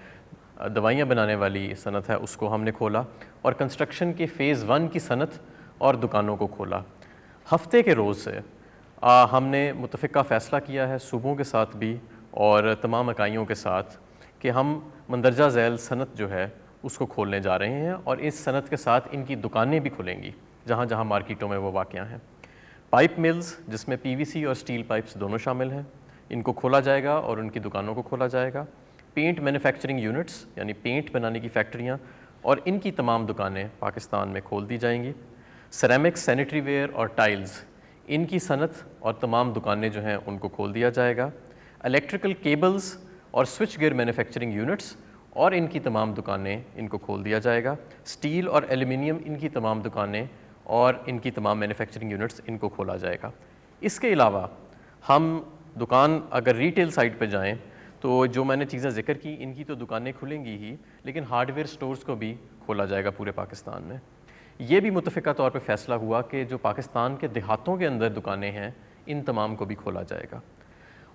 D: دوائیاں بنانے والی صنعت ہے، اس کو ہم نے کھولا، اور کنسٹرکشن کے فیز 1 کی صنعت اور دکانوں کو کھولا. ہفتے کے روز سے ہم نے متفقہ فیصلہ کیا ہے صوبوں کے ساتھ بھی اور تمام اکائیوں کے ساتھ کہ ہم مندرجہ ذیل صنعت جو ہے اس کو کھولنے جا رہے ہیں، اور اس صنعت کے ساتھ ان کی دکانیں بھی کھلیں گی جہاں جہاں مارکیٹوں میں وہ واقع ہیں. پائپ ملز، جس میں پی وی سی اور سٹیل پائپس دونوں شامل ہیں، ان کو کھولا جائے گا اور ان کی دکانوں کو کھولا جائے گا. پینٹ مینوفیکچرنگ یونٹس، یعنی پینٹ بنانے کی فیکٹریاں، اور ان کی تمام دکانیں پاکستان میں کھول دی جائیں گی. سیرامکس، سینیٹری ویئر اور ٹائلز، ان کی صنعت اور تمام دکانیں جو ہیں ان کو کھول دیا جائے گا. الیکٹریکل کیبلز اور سوئچ گیئر مینوفیکچرنگ یونٹس اور ان کی تمام دکانیں، ان کو کھول دیا جائے گا. اسٹیل اور ایلومینیم، ان کی تمام دکانیں اور ان کی تمام مینوفیکچرنگ یونٹس، ان کو کھولا جائے گا. اس کے علاوہ ہم دکان اگر ریٹیل سائٹ پہ جائیں تو جو میں نے چیزیں ذکر کی، ان کی تو دکانیں کھلیں گی ہی، لیکن ہارڈ ویئر سٹورز کو بھی کھولا جائے گا پورے پاکستان میں. یہ بھی متفقہ طور پہ فیصلہ ہوا کہ جو پاکستان کے دیہاتوں کے اندر دکانیں ہیں، ان تمام کو بھی کھولا جائے گا.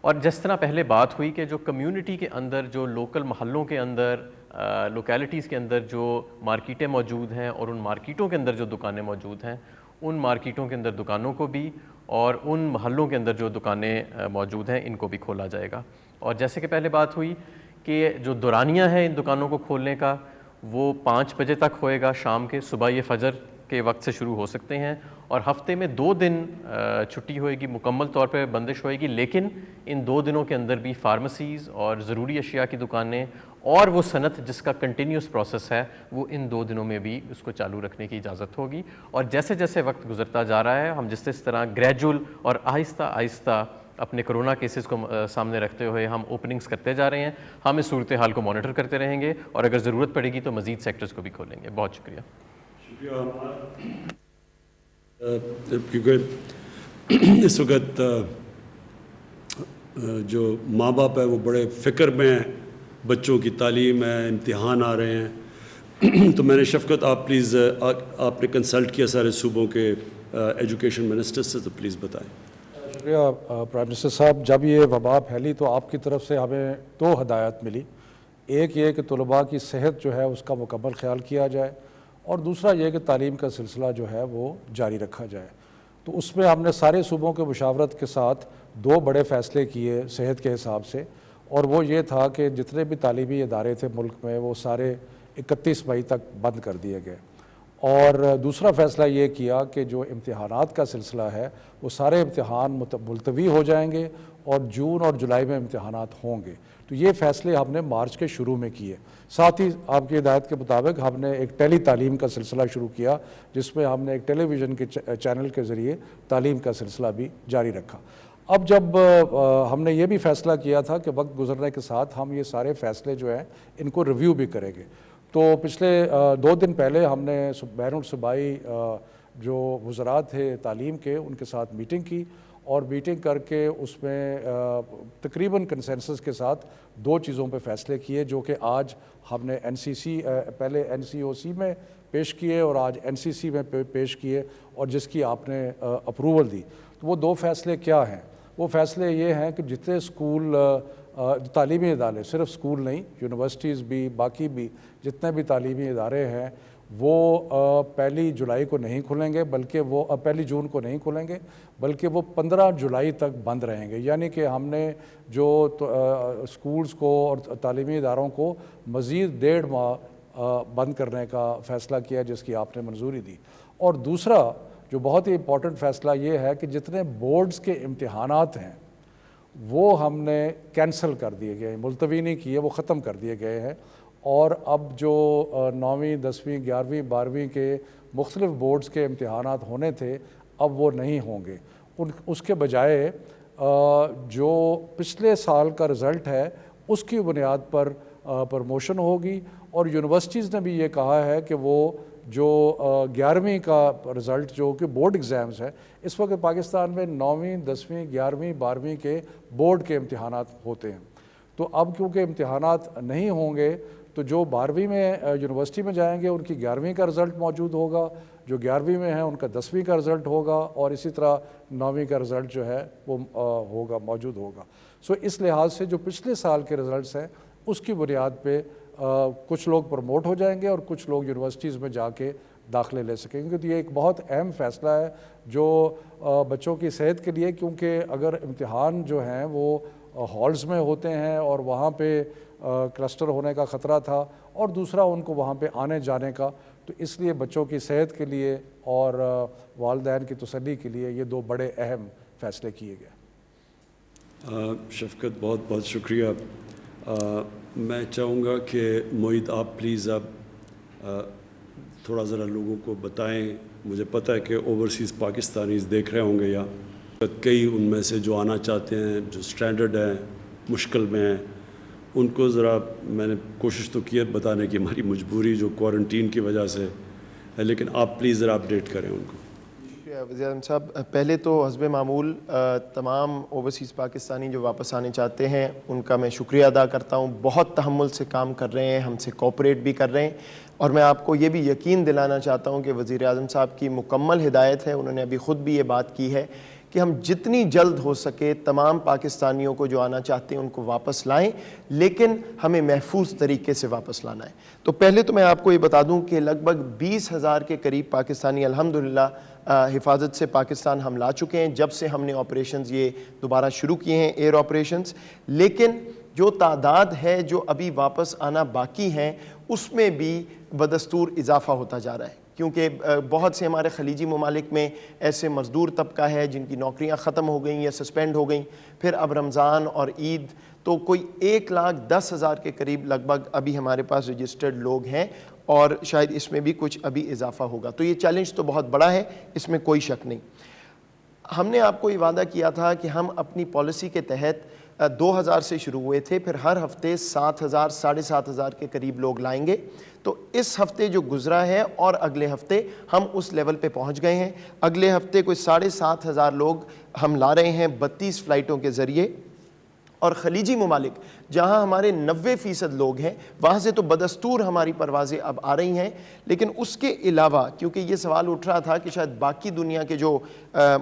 D: اور جس طرح پہلے بات ہوئی کہ جو کمیونٹی کے اندر، جو لوکل محلوں کے اندر، لوکیلٹیز کے اندر جو مارکیٹیں موجود ہیں اور ان مارکیٹوں کے اندر جو دکانیں موجود ہیں، ان مارکیٹوں کے اندر دکانوں کو بھی اور ان محلوں کے اندر جو دکانیں موجود ہیں ان کو بھی کھولا جائے گا. اور جیسے کہ پہلے بات ہوئی کہ جو دورانیہ ہے ان دکانوں کو کھولنے کا، وہ 5 بجے تک ہوئے گا شام کے. صبح یہ فجر کے وقت سے شروع ہو سکتے ہیں، اور ہفتے میں 2 دن چھٹی ہوئے گی، مکمل طور پہ بندش ہوئے گی، لیکن ان 2 دنوں کے اندر بھی فارمیسیز اور ضروری اشیاء کی دکانیں اور وہ صنعت جس کا کنٹینیوس پروسیس ہے، وہ ان 2 دنوں میں بھی اس کو چالو رکھنے کی اجازت ہوگی. اور جیسے جیسے وقت گزرتا جا رہا ہے، ہم جس طرح گریجول اور آہستہ آہستہ اپنے کرونا کیسز کو سامنے رکھتے ہوئے ہم اوپننگز کرتے جا رہے ہیں، ہم اس صورتحال کو مانیٹر کرتے رہیں گے، اور اگر ضرورت پڑے گی تو مزید سیکٹرز کو بھی کھولیں گے. بہت شکریہ.
A: کیونکہ اس وقت جو ماں باپ ہے وہ بڑے فکر میں ہیں، بچوں کی تعلیم ہے، امتحان آ رہے ہیں. تو میں نے شفقت، آپ پلیز، آپ نے کنسلٹ کیا سارے صوبوں کے ایجوکیشن منسٹر سے، تو پلیز بتائیں.
E: شکریہ پرائم منسٹر صاحب. جب یہ وبا پھیلی تو آپ کی طرف سے ہمیں 2 ہدایات ملی. ایک یہ کہ طلباء کی صحت جو ہے اس کا مکمل خیال کیا جائے، اور دوسرا یہ کہ تعلیم کا سلسلہ جو ہے وہ جاری رکھا جائے. تو اس میں ہم نے سارے صوبوں کے مشاورت کے ساتھ 2 بڑے فیصلے کیے صحت کے حساب سے، اور وہ یہ تھا کہ جتنے بھی تعلیمی ادارے تھے ملک میں وہ سارے 31 مئی تک بند کر دیے گئے. اور دوسرا فیصلہ یہ کیا کہ جو امتحانات کا سلسلہ ہے وہ سارے امتحان ملتوی ہو جائیں گے، اور جون اور جولائی میں امتحانات ہوں گے. تو یہ فیصلے ہم نے مارچ کے شروع میں کیے. ساتھ ہی آپ کی ہدایت کے مطابق ہم نے ایک ٹیلی تعلیم کا سلسلہ شروع کیا، جس میں ہم نے ایک ٹیلی ویژن کے چینل کے ذریعے تعلیم کا سلسلہ بھی جاری رکھا. اب جب ہم نے یہ بھی فیصلہ کیا تھا کہ وقت گزرنے کے ساتھ ہم یہ سارے فیصلے جو ہیں ان کو ریویو بھی کریں گے، تو پچھلے 2 دن پہلے ہم نے بین الصوبائی جو وزراء تھے تعلیم کے ان کے ساتھ میٹنگ کی، اور میٹنگ کر کے اس میں تقریباً کنسنسس کے ساتھ 2 چیزوں پہ فیصلے کیے، جو کہ آج ہم نے پہلے NCOC میں پیش کیے اور آج NCC میں پیش کیے، اور جس کی آپ نے اپروول دی۔ تو وہ 2 فیصلے کیا ہیں؟ وہ فیصلے یہ ہیں کہ جتنے اسکول تعلیمی ادارے، صرف اسکول نہیں، یونیورسٹیز بھی، باقی بھی جتنے بھی تعلیمی ادارے ہیں، وہ 1 جولائی کو نہیں کھلیں گے، بلکہ وہ 1 جون کو نہیں کھلیں گے، بلکہ وہ 15 جولائی تک بند رہیں گے۔ یعنی کہ ہم نے جو اسکولز کو اور تعلیمی اداروں کو مزید 1.5 ماہ بند کرنے کا فیصلہ کیا، جس کی آپ نے منظوری دی۔ اور دوسرا جو بہت ہی امپورٹنٹ فیصلہ یہ ہے کہ جتنے بورڈز کے امتحانات ہیں وہ ہم نے کینسل کر دیے گئے ہیں، ملتوی نہیں کیے، وہ ختم کر دیے گئے ہیں، اور اب جو 9ویں 10ویں 11ویں 12ویں کے مختلف بورڈز کے امتحانات ہونے تھے اب وہ نہیں ہوں گے۔ اس کے بجائے جو پچھلے سال کا رزلٹ ہے اس کی بنیاد پر پروموشن ہوگی، اور یونیورسٹیز نے بھی یہ کہا ہے کہ وہ جو 11ویں کا رزلٹ جو کہ بورڈ ایگزامز ہے، اس وقت پاکستان میں 9ویں 10ویں 11ویں 12ویں کے بورڈ کے امتحانات ہوتے ہیں، تو اب کیونکہ امتحانات نہیں ہوں گے تو جو 12ویں میں یونیورسٹی میں جائیں گے ان کی 11ویں کا رزلٹ موجود ہوگا، جو 11ویں میں ہیں ان کا 10ویں کا رزلٹ ہوگا، اور اسی طرح 9ویں کا رزلٹ جو ہے وہ موجود ہوگا۔ سو اس لحاظ سے جو پچھلے سال کے رزلٹس ہیں اس کی بنیاد پہ کچھ لوگ پروموٹ ہو جائیں گے اور کچھ لوگ یونیورسٹیز میں جا کے داخلے لے سکیں گے۔ تو یہ ایک بہت اہم فیصلہ ہے جو بچوں کی صحت کے لیے، کیونکہ اگر امتحان جو ہیں وہ ہالز میں ہوتے ہیں اور وہاں پہ کلسٹر ہونے کا خطرہ تھا، اور دوسرا ان کو وہاں پہ آنے جانے کا، تو اس لیے بچوں کی صحت کے لیے اور والدین کی تسلی کے لیے یہ 2 بڑے اہم فیصلے کیے گئے۔
A: شفقت بہت بہت شکریہ۔ میں چاہوں گا کہ معید آپ پلیز اب تھوڑا ذرا لوگوں کو بتائیں، مجھے پتہ ہے کہ اوورسیز پاکستانیز دیکھ رہے ہوں گے، یا کئی ان میں سے جو آنا چاہتے ہیں، جو سٹینڈرڈ ہیں، مشکل میں ہیں، ان کو ذرا میں نے کوشش تو کی ہے بتانے کی، ہماری مجبوری جو کوارنٹین کی وجہ سے ہے، لیکن آپ پلیز ذرا اپڈیٹ کریں ان کو۔
F: شکریہ وزیر اعظم صاحب۔ پہلے تو حسب معمول تمام اوورسیز پاکستانی جو واپس آنے چاہتے ہیں ان کا میں شکریہ ادا کرتا ہوں، بہت تحمل سے کام کر رہے ہیں، ہم سے کوآپریٹ بھی کر رہے ہیں، اور میں آپ کو یہ بھی یقین دلانا چاہتا ہوں کہ وزیر اعظم صاحب کی مکمل ہدایت ہے، انہوں نے ابھی خود بھی یہ بات کی ہے کہ ہم جتنی جلد ہو سکے تمام پاکستانیوں کو جو آنا چاہتے ہیں ان کو واپس لائیں، لیکن ہمیں محفوظ طریقے سے واپس لانا ہے۔ تو پہلے تو میں آپ کو یہ بتا دوں کہ لگ بھگ 20,000 کے قریب پاکستانی الحمدللہ حفاظت سے پاکستان ہم لا چکے ہیں جب سے ہم نے آپریشنز یہ دوبارہ شروع کیے ہیں، ایئر آپریشنز، لیکن جو تعداد ہے جو ابھی واپس آنا باقی ہیں اس میں بھی بدستور اضافہ ہوتا جا رہا ہے، کیونکہ بہت سے ہمارے خلیجی ممالک میں ایسے مزدور طبقہ ہے جن کی نوکریاں ختم ہو گئیں یا سسپینڈ ہو گئیں، پھر اب رمضان اور عید، تو کوئی 1,10,000 کے قریب لگ بھگ ابھی ہمارے پاس رجسٹرڈ لوگ ہیں، اور شاید اس میں بھی کچھ ابھی اضافہ ہوگا۔ تو یہ چیلنج تو بہت بڑا ہے، اس میں کوئی شک نہیں۔ ہم نے آپ کو یہ وعدہ کیا تھا کہ ہم اپنی پالیسی کے تحت 2,000 سے شروع ہوئے تھے، پھر ہر ہفتے 7,000 7,500 کے قریب لوگ لائیں گے۔ تو اس ہفتے جو گزرا ہے اور اگلے ہفتے ہم اس لیول پہ پہنچ گئے ہیں۔ اگلے ہفتے کوئی 7,500 لوگ ہم لا رہے ہیں 32 فلائٹوں کے ذریعے، اور خلیجی ممالک جہاں ہمارے 90% لوگ ہیں وہاں سے تو بدستور ہماری پروازیں اب آ رہی ہیں، لیکن اس کے علاوہ کیونکہ یہ سوال اٹھ رہا تھا کہ شاید باقی دنیا کے جو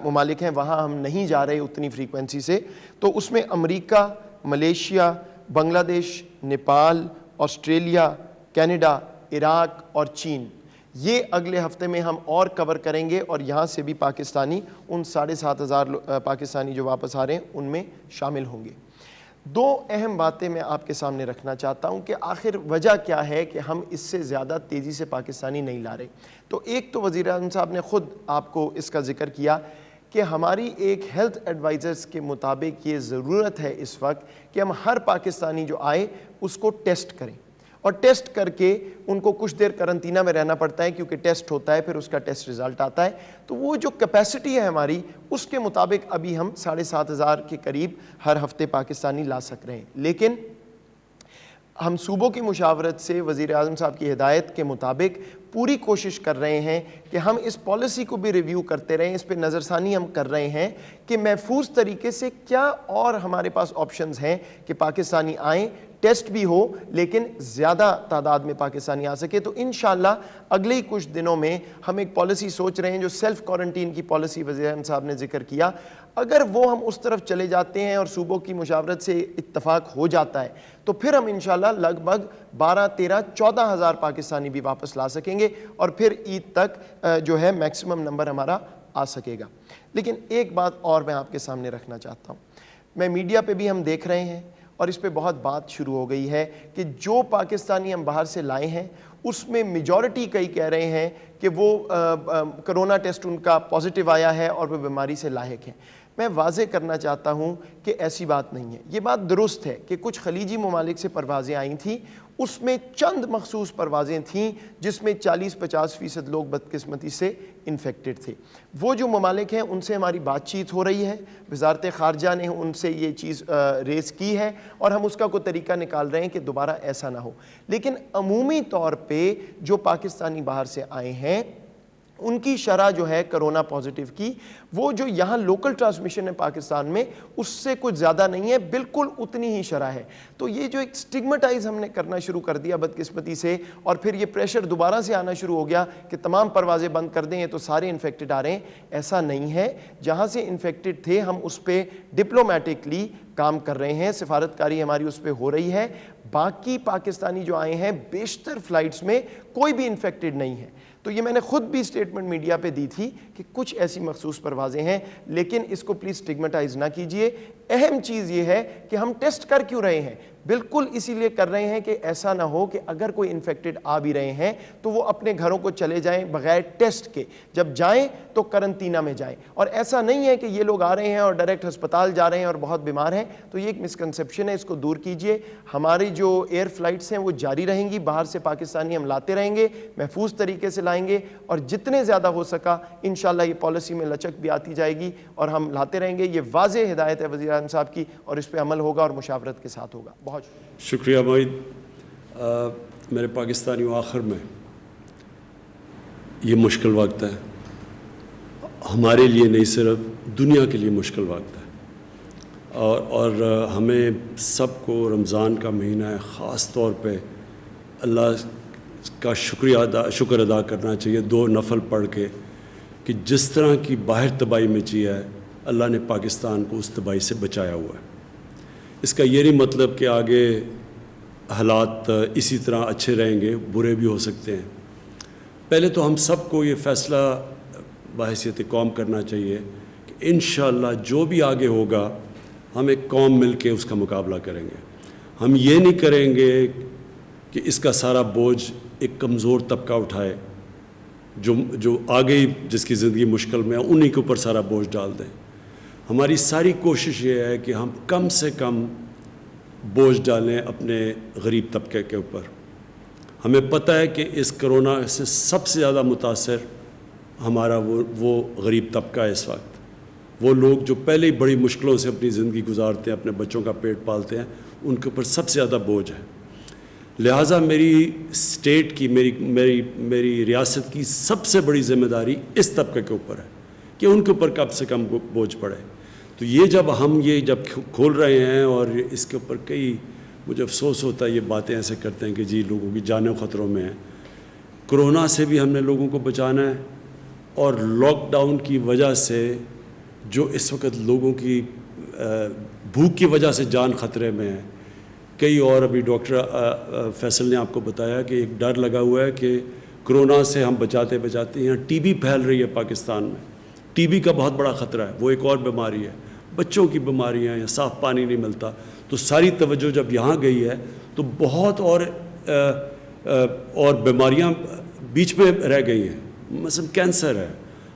F: ممالک ہیں وہاں ہم نہیں جا رہے اتنی فریکوینسی سے، تو اس میں امریکہ، ملیشیا، بنگلہ دیش، نیپال، آسٹریلیا، کینیڈا، عراق اور چین، یہ اگلے ہفتے میں ہم اور کور کریں گے، اور یہاں سے بھی پاکستانی ان 7,500 پاکستانی جو واپس آ رہے ہیں ان میں شامل ہوں گے۔ 2 اہم باتیں میں آپ کے سامنے رکھنا چاہتا ہوں کہ آخر وجہ کیا ہے کہ ہم اس سے زیادہ تیزی سے پاکستانی نہیں لا رہے۔ تو ایک تو وزیر اعظم صاحب نے خود آپ کو اس کا ذکر کیا کہ ہماری ایک ہیلتھ ایڈوائزرز کے مطابق یہ ضرورت ہے اس وقت کہ ہم ہر پاکستانی جو آئے اس کو ٹیسٹ کریں، اور ٹیسٹ کر کے ان کو کچھ دیر کرنٹینہ میں رہنا پڑتا ہے کیونکہ ٹیسٹ ہوتا ہے, پھر اس کا ٹیسٹ رزلٹ آتا ہے. تو وہ جو کیپیسٹی ہے ہماری, اس کے مطابق ابھی ہم 7,500 کے قریب ہر ہفتے پاکستانی لا سک رہے ہیں. لیکن ہم صوبوں کی مشاورت سے وزیر اعظم صاحب کی ہدایت کے مطابق پوری کوشش کر رہے ہیں کہ ہم اس پالیسی کو بھی ریویو کرتے رہیں, اس پہ نظر ثانی ہم کر رہے ہیں کہ محفوظ طریقے سے کیا اور ہمارے پاس آپشنز ہیں کہ پاکستانی آئیں, ٹیسٹ بھی ہو لیکن زیادہ تعداد میں پاکستانی آ سکے. تو انشاءاللہ اگلے ہی کچھ دنوں میں ہم ایک پالیسی سوچ رہے ہیں جو سیلف کوارنٹین کی پالیسی وزیر اعظم صاحب نے ذکر کیا. اگر وہ ہم اس طرف چلے جاتے ہیں اور صوبوں کی مشاورت سے اتفاق ہو جاتا ہے تو پھر ہم انشاءاللہ لگ بھگ 12, 13, 14 ہزار پاکستانی بھی واپس لا سکیں گے اور پھر عید تک جو ہے میکسیمم نمبر ہمارا آ سکے گا. لیکن ایک بات اور میں آپ کے سامنے رکھنا چاہتا ہوں. میں میڈیا پہ بھی ہم دیکھ رہے ہیں اور اس پہ بہت بات شروع ہو گئی ہے کہ جو پاکستانی ہم باہر سے لائے ہیں اس میں میجورٹی کئی کہہ رہے ہیں کہ وہ کرونا ٹیسٹ ان کا پازیٹیو آیا ہے اور وہ بیماری سے لاحق ہیں. میں واضح کرنا چاہتا ہوں کہ ایسی بات نہیں ہے. یہ بات درست ہے کہ کچھ خلیجی ممالک سے پروازیں آئی تھیں, اس میں چند مخصوص پروازیں تھیں جس میں 40-50% لوگ بدقسمتی سے انفیکٹڈ تھے. وہ جو ممالک ہیں ان سے ہماری بات چیت ہو رہی ہے, وزارت خارجہ نے ان سے یہ چیز ریز کی ہے اور ہم اس کا کوئی طریقہ نکال رہے ہیں کہ دوبارہ ایسا نہ ہو. لیکن عمومی طور پہ جو پاکستانی باہر سے آئے ہیں ان کی شرح جو ہے کرونا پازیٹیو کی, وہ جو یہاں لوکل ٹرانسمیشن ہے پاکستان میں اس سے کچھ زیادہ نہیں ہے, بالکل اتنی ہی شرح ہے. تو یہ جو ایک سٹگمیٹائز ہم نے کرنا شروع کر دیا بدقسمتی سے, اور پھر یہ پریشر دوبارہ سے آنا شروع ہو گیا کہ تمام پروازیں بند کر دیں, یہ تو سارے انفیکٹڈ آ رہے ہیں. ایسا نہیں ہے. جہاں سے انفیکٹڈ تھے ہم اس پہ ڈپلومیٹکلی کام کر رہے ہیں, سفارتکاری ہماری اس پہ ہو رہی ہے. باقی پاکستانی جو آئے ہیں بیشتر فلائٹس میں کوئی بھی انفیکٹڈ نہیں ہے. تو یہ میں نے خود بھی سٹیٹمنٹ میڈیا پہ دی تھی کہ کچھ ایسی مخصوص پروازیں ہیں, لیکن اس کو پلیز سٹگمیٹائز نہ کیجئے. اہم چیز یہ ہے کہ ہم ٹیسٹ کر کیوں رہے ہیں, بالکل اسی لیے کر رہے ہیں کہ ایسا نہ ہو کہ اگر کوئی انفیکٹڈ آ بھی رہے ہیں تو وہ اپنے گھروں کو چلے جائیں بغیر ٹیسٹ کے, جب جائیں تو کرنٹینہ میں جائیں. اور ایسا نہیں ہے کہ یہ لوگ آ رہے ہیں اور ڈائریکٹ ہسپتال جا رہے ہیں اور بہت بیمار ہیں. تو یہ ایک مسکنسیپشن ہے, اس کو دور کیجئے. ہماری جو ایئر فلائٹس ہیں وہ جاری رہیں گی, باہر سے پاکستانی ہم لاتے رہیں گے, محفوظ طریقے سے لائیں گے, اور جتنے زیادہ ہو سکا انشاءاللہ یہ پالیسی میں لچک بھی آتی جائے گی اور ہم لاتے رہیں گے. یہ واضح ہدایت ہے وزیر اعظم صاحب کی اور اس پہ عمل ہوگا اور مشاورت کے ساتھ ہوگا. بہت
A: شکریہ معید. میرے پاکستانیوں, آخر میں یہ مشکل وقت ہے, ہمارے لیے نہیں صرف دنیا کے لیے مشکل وقت ہے, اور ہمیں سب کو رمضان کا مہینہ ہے, خاص طور پہ اللہ کا شکر ادا کرنا چاہیے 2 نفل پڑھ کے کہ جس طرح کی باہر تباہی مچی ہے اللہ نے پاکستان کو اس تباہی سے بچایا ہوا ہے. اس کا یہ نہیں مطلب کہ آگے حالات اسی طرح اچھے رہیں گے, برے بھی ہو سکتے ہیں. پہلے تو ہم سب کو یہ فیصلہ بحیثیت قوم کرنا چاہیے کہ انشاءاللہ جو بھی آگے ہوگا ہم ایک قوم مل کے اس کا مقابلہ کریں گے. ہم یہ نہیں کریں گے کہ اس کا سارا بوجھ ایک کمزور طبقہ اٹھائے, جو آگے ہی جس کی زندگی مشکل میں ہے انہی کے اوپر سارا بوجھ ڈال دیں. ہماری ساری کوشش یہ ہے کہ ہم کم سے کم بوجھ ڈالیں اپنے غریب طبقے کے اوپر. ہمیں پتہ ہے کہ اس کرونا سے سب سے زیادہ متاثر ہمارا وہ غریب طبقہ ہے اس وقت. وہ لوگ جو پہلے ہی بڑی مشکلوں سے اپنی زندگی گزارتے ہیں, اپنے بچوں کا پیٹ پالتے ہیں, ان کے اوپر سب سے زیادہ بوجھ ہے. لہٰذا میری اسٹیٹ کی میری ریاست کی سب سے بڑی ذمہ داری اس طبقے کے اوپر ہے کہ ان کے اوپر کم سے کم بوجھ پڑے. تو یہ جب کھول رہے ہیں اور اس کے اوپر مجھے افسوس ہوتا ہے یہ باتیں ایسے کرتے ہیں کہ جی لوگوں کی جانیں خطروں میں ہیں. کرونا سے بھی ہم نے لوگوں کو بچانا ہے, اور لاک ڈاؤن کی وجہ سے جو اس وقت لوگوں کی بھوک کی وجہ سے جان خطرے میں ہے. کئی اور ابھی ڈاکٹر فیصل نے آپ کو بتایا کہ ایک ڈر لگا ہوا ہے کہ کرونا سے ہم بچاتے یہاں ٹی بی پھیل رہی ہے پاکستان میں. ٹی بی کا بہت بڑا خطرہ ہے, وہ ایک اور بیماری ہے, بچوں کی بیماریاں, یا صاف پانی نہیں ملتا. تو ساری توجہ جب یہاں گئی ہے تو بہت اور بیماریاں بیچ میں رہ گئی ہیں. مثلا کینسر ہے,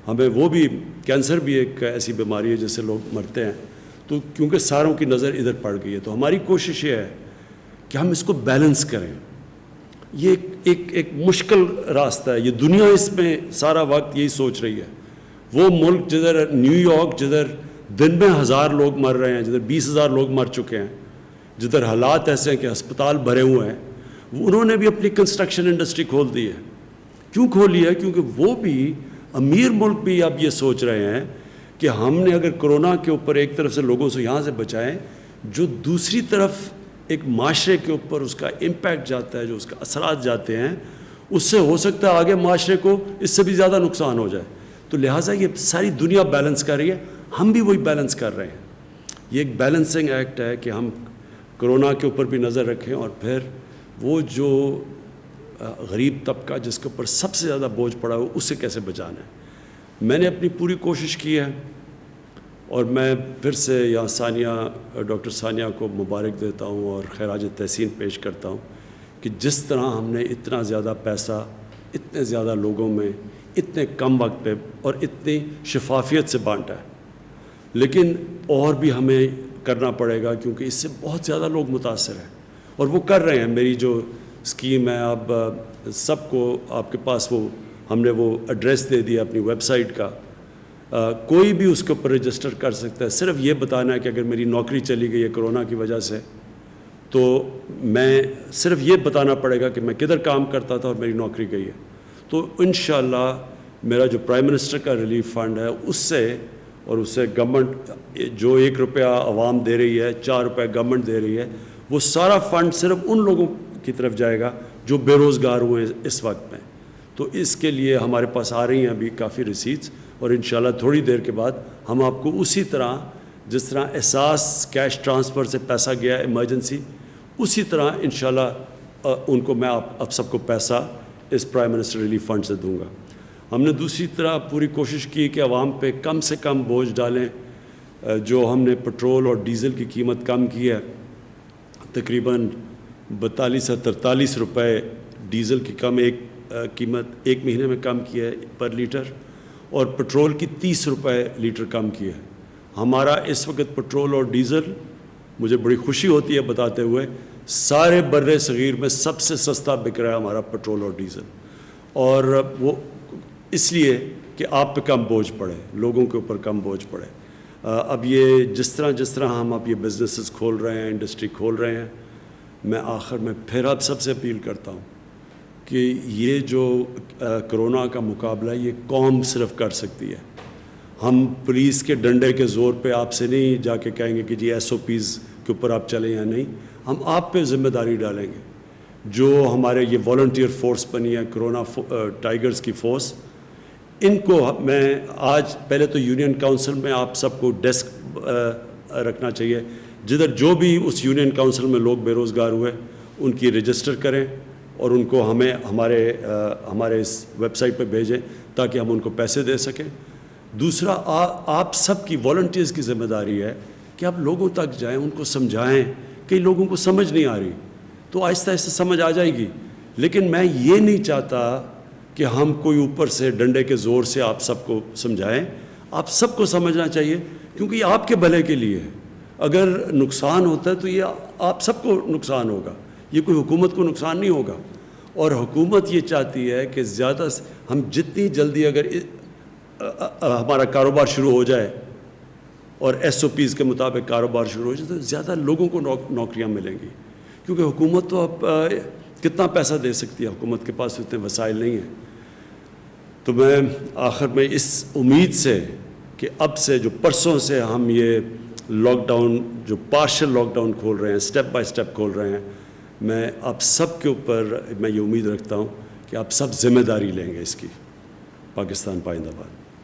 A: ہمیں وہ بھی کینسر بھی ایک ایسی بیماری ہے جس سے لوگ مرتے ہیں. تو کیونکہ ساروں کی نظر ادھر پڑ گئی ہے, تو ہماری کوشش یہ ہے کہ ہم اس کو بیلنس کریں. یہ ایک مشکل راستہ ہے. یہ دنیا اس میں سارا وقت یہی سوچ رہی ہے. وہ ملک جدھر نیو یارک جدھر دن میں 1000 لوگ مر رہے ہیں, جدھر 20,000 لوگ مر چکے ہیں, جدھر حالات ایسے ہیں کہ ہسپتال بھرے ہوئے ہیں, انہوں نے بھی اپنی کنسٹرکشن انڈسٹری کھول دی ہے. کیوں کھولی ہے؟ کیونکہ وہ بھی امیر ملک بھی اب یہ سوچ رہے ہیں کہ ہم نے اگر کرونا کے اوپر ایک طرف سے لوگوں سے یہاں سے بچائیں, جو دوسری طرف ایک معاشرے کے اوپر اس کا امپیکٹ جاتا ہے, جو اس کا اثرات جاتے ہیں, اس سے ہو سکتا ہے آگے معاشرے کو اس سے بھی زیادہ نقصان ہو جائے. تو لہٰذا یہ ساری دنیا بیلنس کر رہی ہے, ہم بھی وہی بیلنس کر رہے ہیں. یہ ایک بیلنسنگ ایکٹ ہے کہ ہم کرونا کے اوپر بھی نظر رکھیں, اور پھر وہ جو غریب طبقہ جس کے اوپر سب سے زیادہ بوجھ پڑا ہو اسے کیسے بچانا ہے. میں نے اپنی پوری کوشش کی ہے, اور میں پھر سے یہاں ڈاکٹر ثانیہ کو مبارک دیتا ہوں اور خراج تحسین پیش کرتا ہوں کہ جس طرح ہم نے اتنا زیادہ پیسہ اتنے زیادہ لوگوں میں اتنے کم وقت پہ اور اتنی شفافیت سے بانٹا ہے. لیکن اور بھی ہمیں کرنا پڑے گا, کیونکہ اس سے بہت زیادہ لوگ متاثر ہیں, اور وہ کر رہے ہیں. میری جو اسکیم ہے اب سب کو آپ کے پاس وہ ہم نے وہ ایڈریس دے دیا اپنی ویب سائٹ کا, کوئی بھی اس کے اوپر رجسٹر کر سکتا ہے. صرف یہ بتانا ہے کہ اگر میری نوکری چلی گئی ہے کرونا کی وجہ سے, تو میں صرف یہ بتانا پڑے گا کہ میں کدھر کام کرتا تھا اور میری نوکری گئی ہے. تو انشاءاللہ میرا جو پرائم منسٹر کا ریلیف فنڈ ہے اس سے, اور اس سے گورنمنٹ جو 1 روپیہ عوام دے رہی ہے, 4 روپے گورنمنٹ دے رہی ہے, وہ سارا فنڈ صرف ان لوگوں کی طرف جائے گا جو بے روزگار ہوئے ہیں اس وقت میں. تو اس کے لیے ہمارے پاس آ رہی ہیں ابھی کافی ریسیٹس, اور انشاءاللہ تھوڑی دیر کے بعد ہم آپ کو اسی طرح جس طرح احساس کیش ٹرانسفر سے پیسہ گیا ایمرجنسی, اسی طرح انشاءاللہ ان کو میں آپ سب کو پیسہ اس پرائم منسٹر ریلیف فنڈ سے دوں گا. ہم نے دوسری طرح پوری کوشش کی کہ عوام پہ کم سے کم بوجھ ڈالیں. جو ہم نے پٹرول اور ڈیزل کی قیمت کم کی ہے, تقریباً 42 سے 43 روپے ڈیزل کی قیمت ایک مہینے میں کم کی ہے پر لیٹر, اور پٹرول کی 30 روپے لیٹر کم کی ہے. ہمارا اس وقت پٹرول اور ڈیزل, مجھے بڑی خوشی ہوتی ہے بتاتے ہوئے, سارے بر صغیر میں سب سے سستا بک رہا ہے ہمارا پٹرول اور ڈیزل. اور وہ اس لیے کہ آپ پہ کم بوجھ پڑے, لوگوں کے اوپر کم بوجھ پڑے. اب یہ جس طرح ہم اب یہ بزنسز کھول رہے ہیں, انڈسٹری کھول رہے ہیں, میں آخر میں پھر آپ سب سے اپیل کرتا ہوں کہ یہ جو کرونا کا مقابلہ یہ قوم صرف کر سکتی ہے. ہم پولیس کے ڈنڈے کے زور پہ آپ سے نہیں جا کے کہیں گے کہ جی SOPs کے اوپر آپ چلیں یا نہیں. ہم آپ پہ ذمہ داری ڈالیں گے. جو ہمارے یہ والنٹیئر فورس بنی ہے کرونا ٹائیگرز کی فورس, ان کو میں آج پہلے تو یونین کونسل میں آپ سب کو ڈیسک رکھنا چاہیے, جدھر جو بھی اس یونین کونسل میں لوگ بے روزگار ہوئے ان کی رجسٹر کریں اور ان کو ہمیں ہمارے اس ویب سائٹ پہ بھیجیں تاکہ ہم ان کو پیسے دے سکیں. دوسرا, آپ سب کی والنٹیئرز کی ذمہ داری ہے کہ آپ لوگوں تک جائیں, ان کو سمجھائیں. کئی لوگوں کو سمجھ نہیں آ رہی, تو آہستہ آہستہ سمجھ آ جائے گی. لیکن میں یہ نہیں چاہتا کہ ہم کوئی اوپر سے ڈنڈے کے زور سے آپ سب کو سمجھائیں. آپ سب کو سمجھنا چاہیے, کیونکہ یہ آپ کے بھلے کے لیے ہے. اگر نقصان ہوتا ہے تو یہ آپ سب کو نقصان ہوگا, یہ کوئی حکومت کو نقصان نہیں ہوگا. اور حکومت یہ چاہتی ہے کہ زیادہ ہم جتنی جلدی اگر ہمارا کاروبار شروع ہو جائے اور SOPs کے مطابق کاروبار شروع ہو جائے تو زیادہ لوگوں کو نوکریاں ملیں گی. کیونکہ حکومت تو اب کتنا پیسہ دے سکتی ہے, حکومت کے پاس اتنے وسائل نہیں ہیں. تو میں آخر میں اس امید سے کہ اب سے جو پرسوں سے ہم یہ لاک ڈاؤن, جو پارشل لاک ڈاؤن کھول رہے ہیں, سٹیپ بائی سٹیپ کھول رہے ہیں, میں آپ سب کے اوپر میں یہ امید رکھتا ہوں کہ آپ سب ذمہ داری لیں گے اس کی. پاکستان پائندہ باد.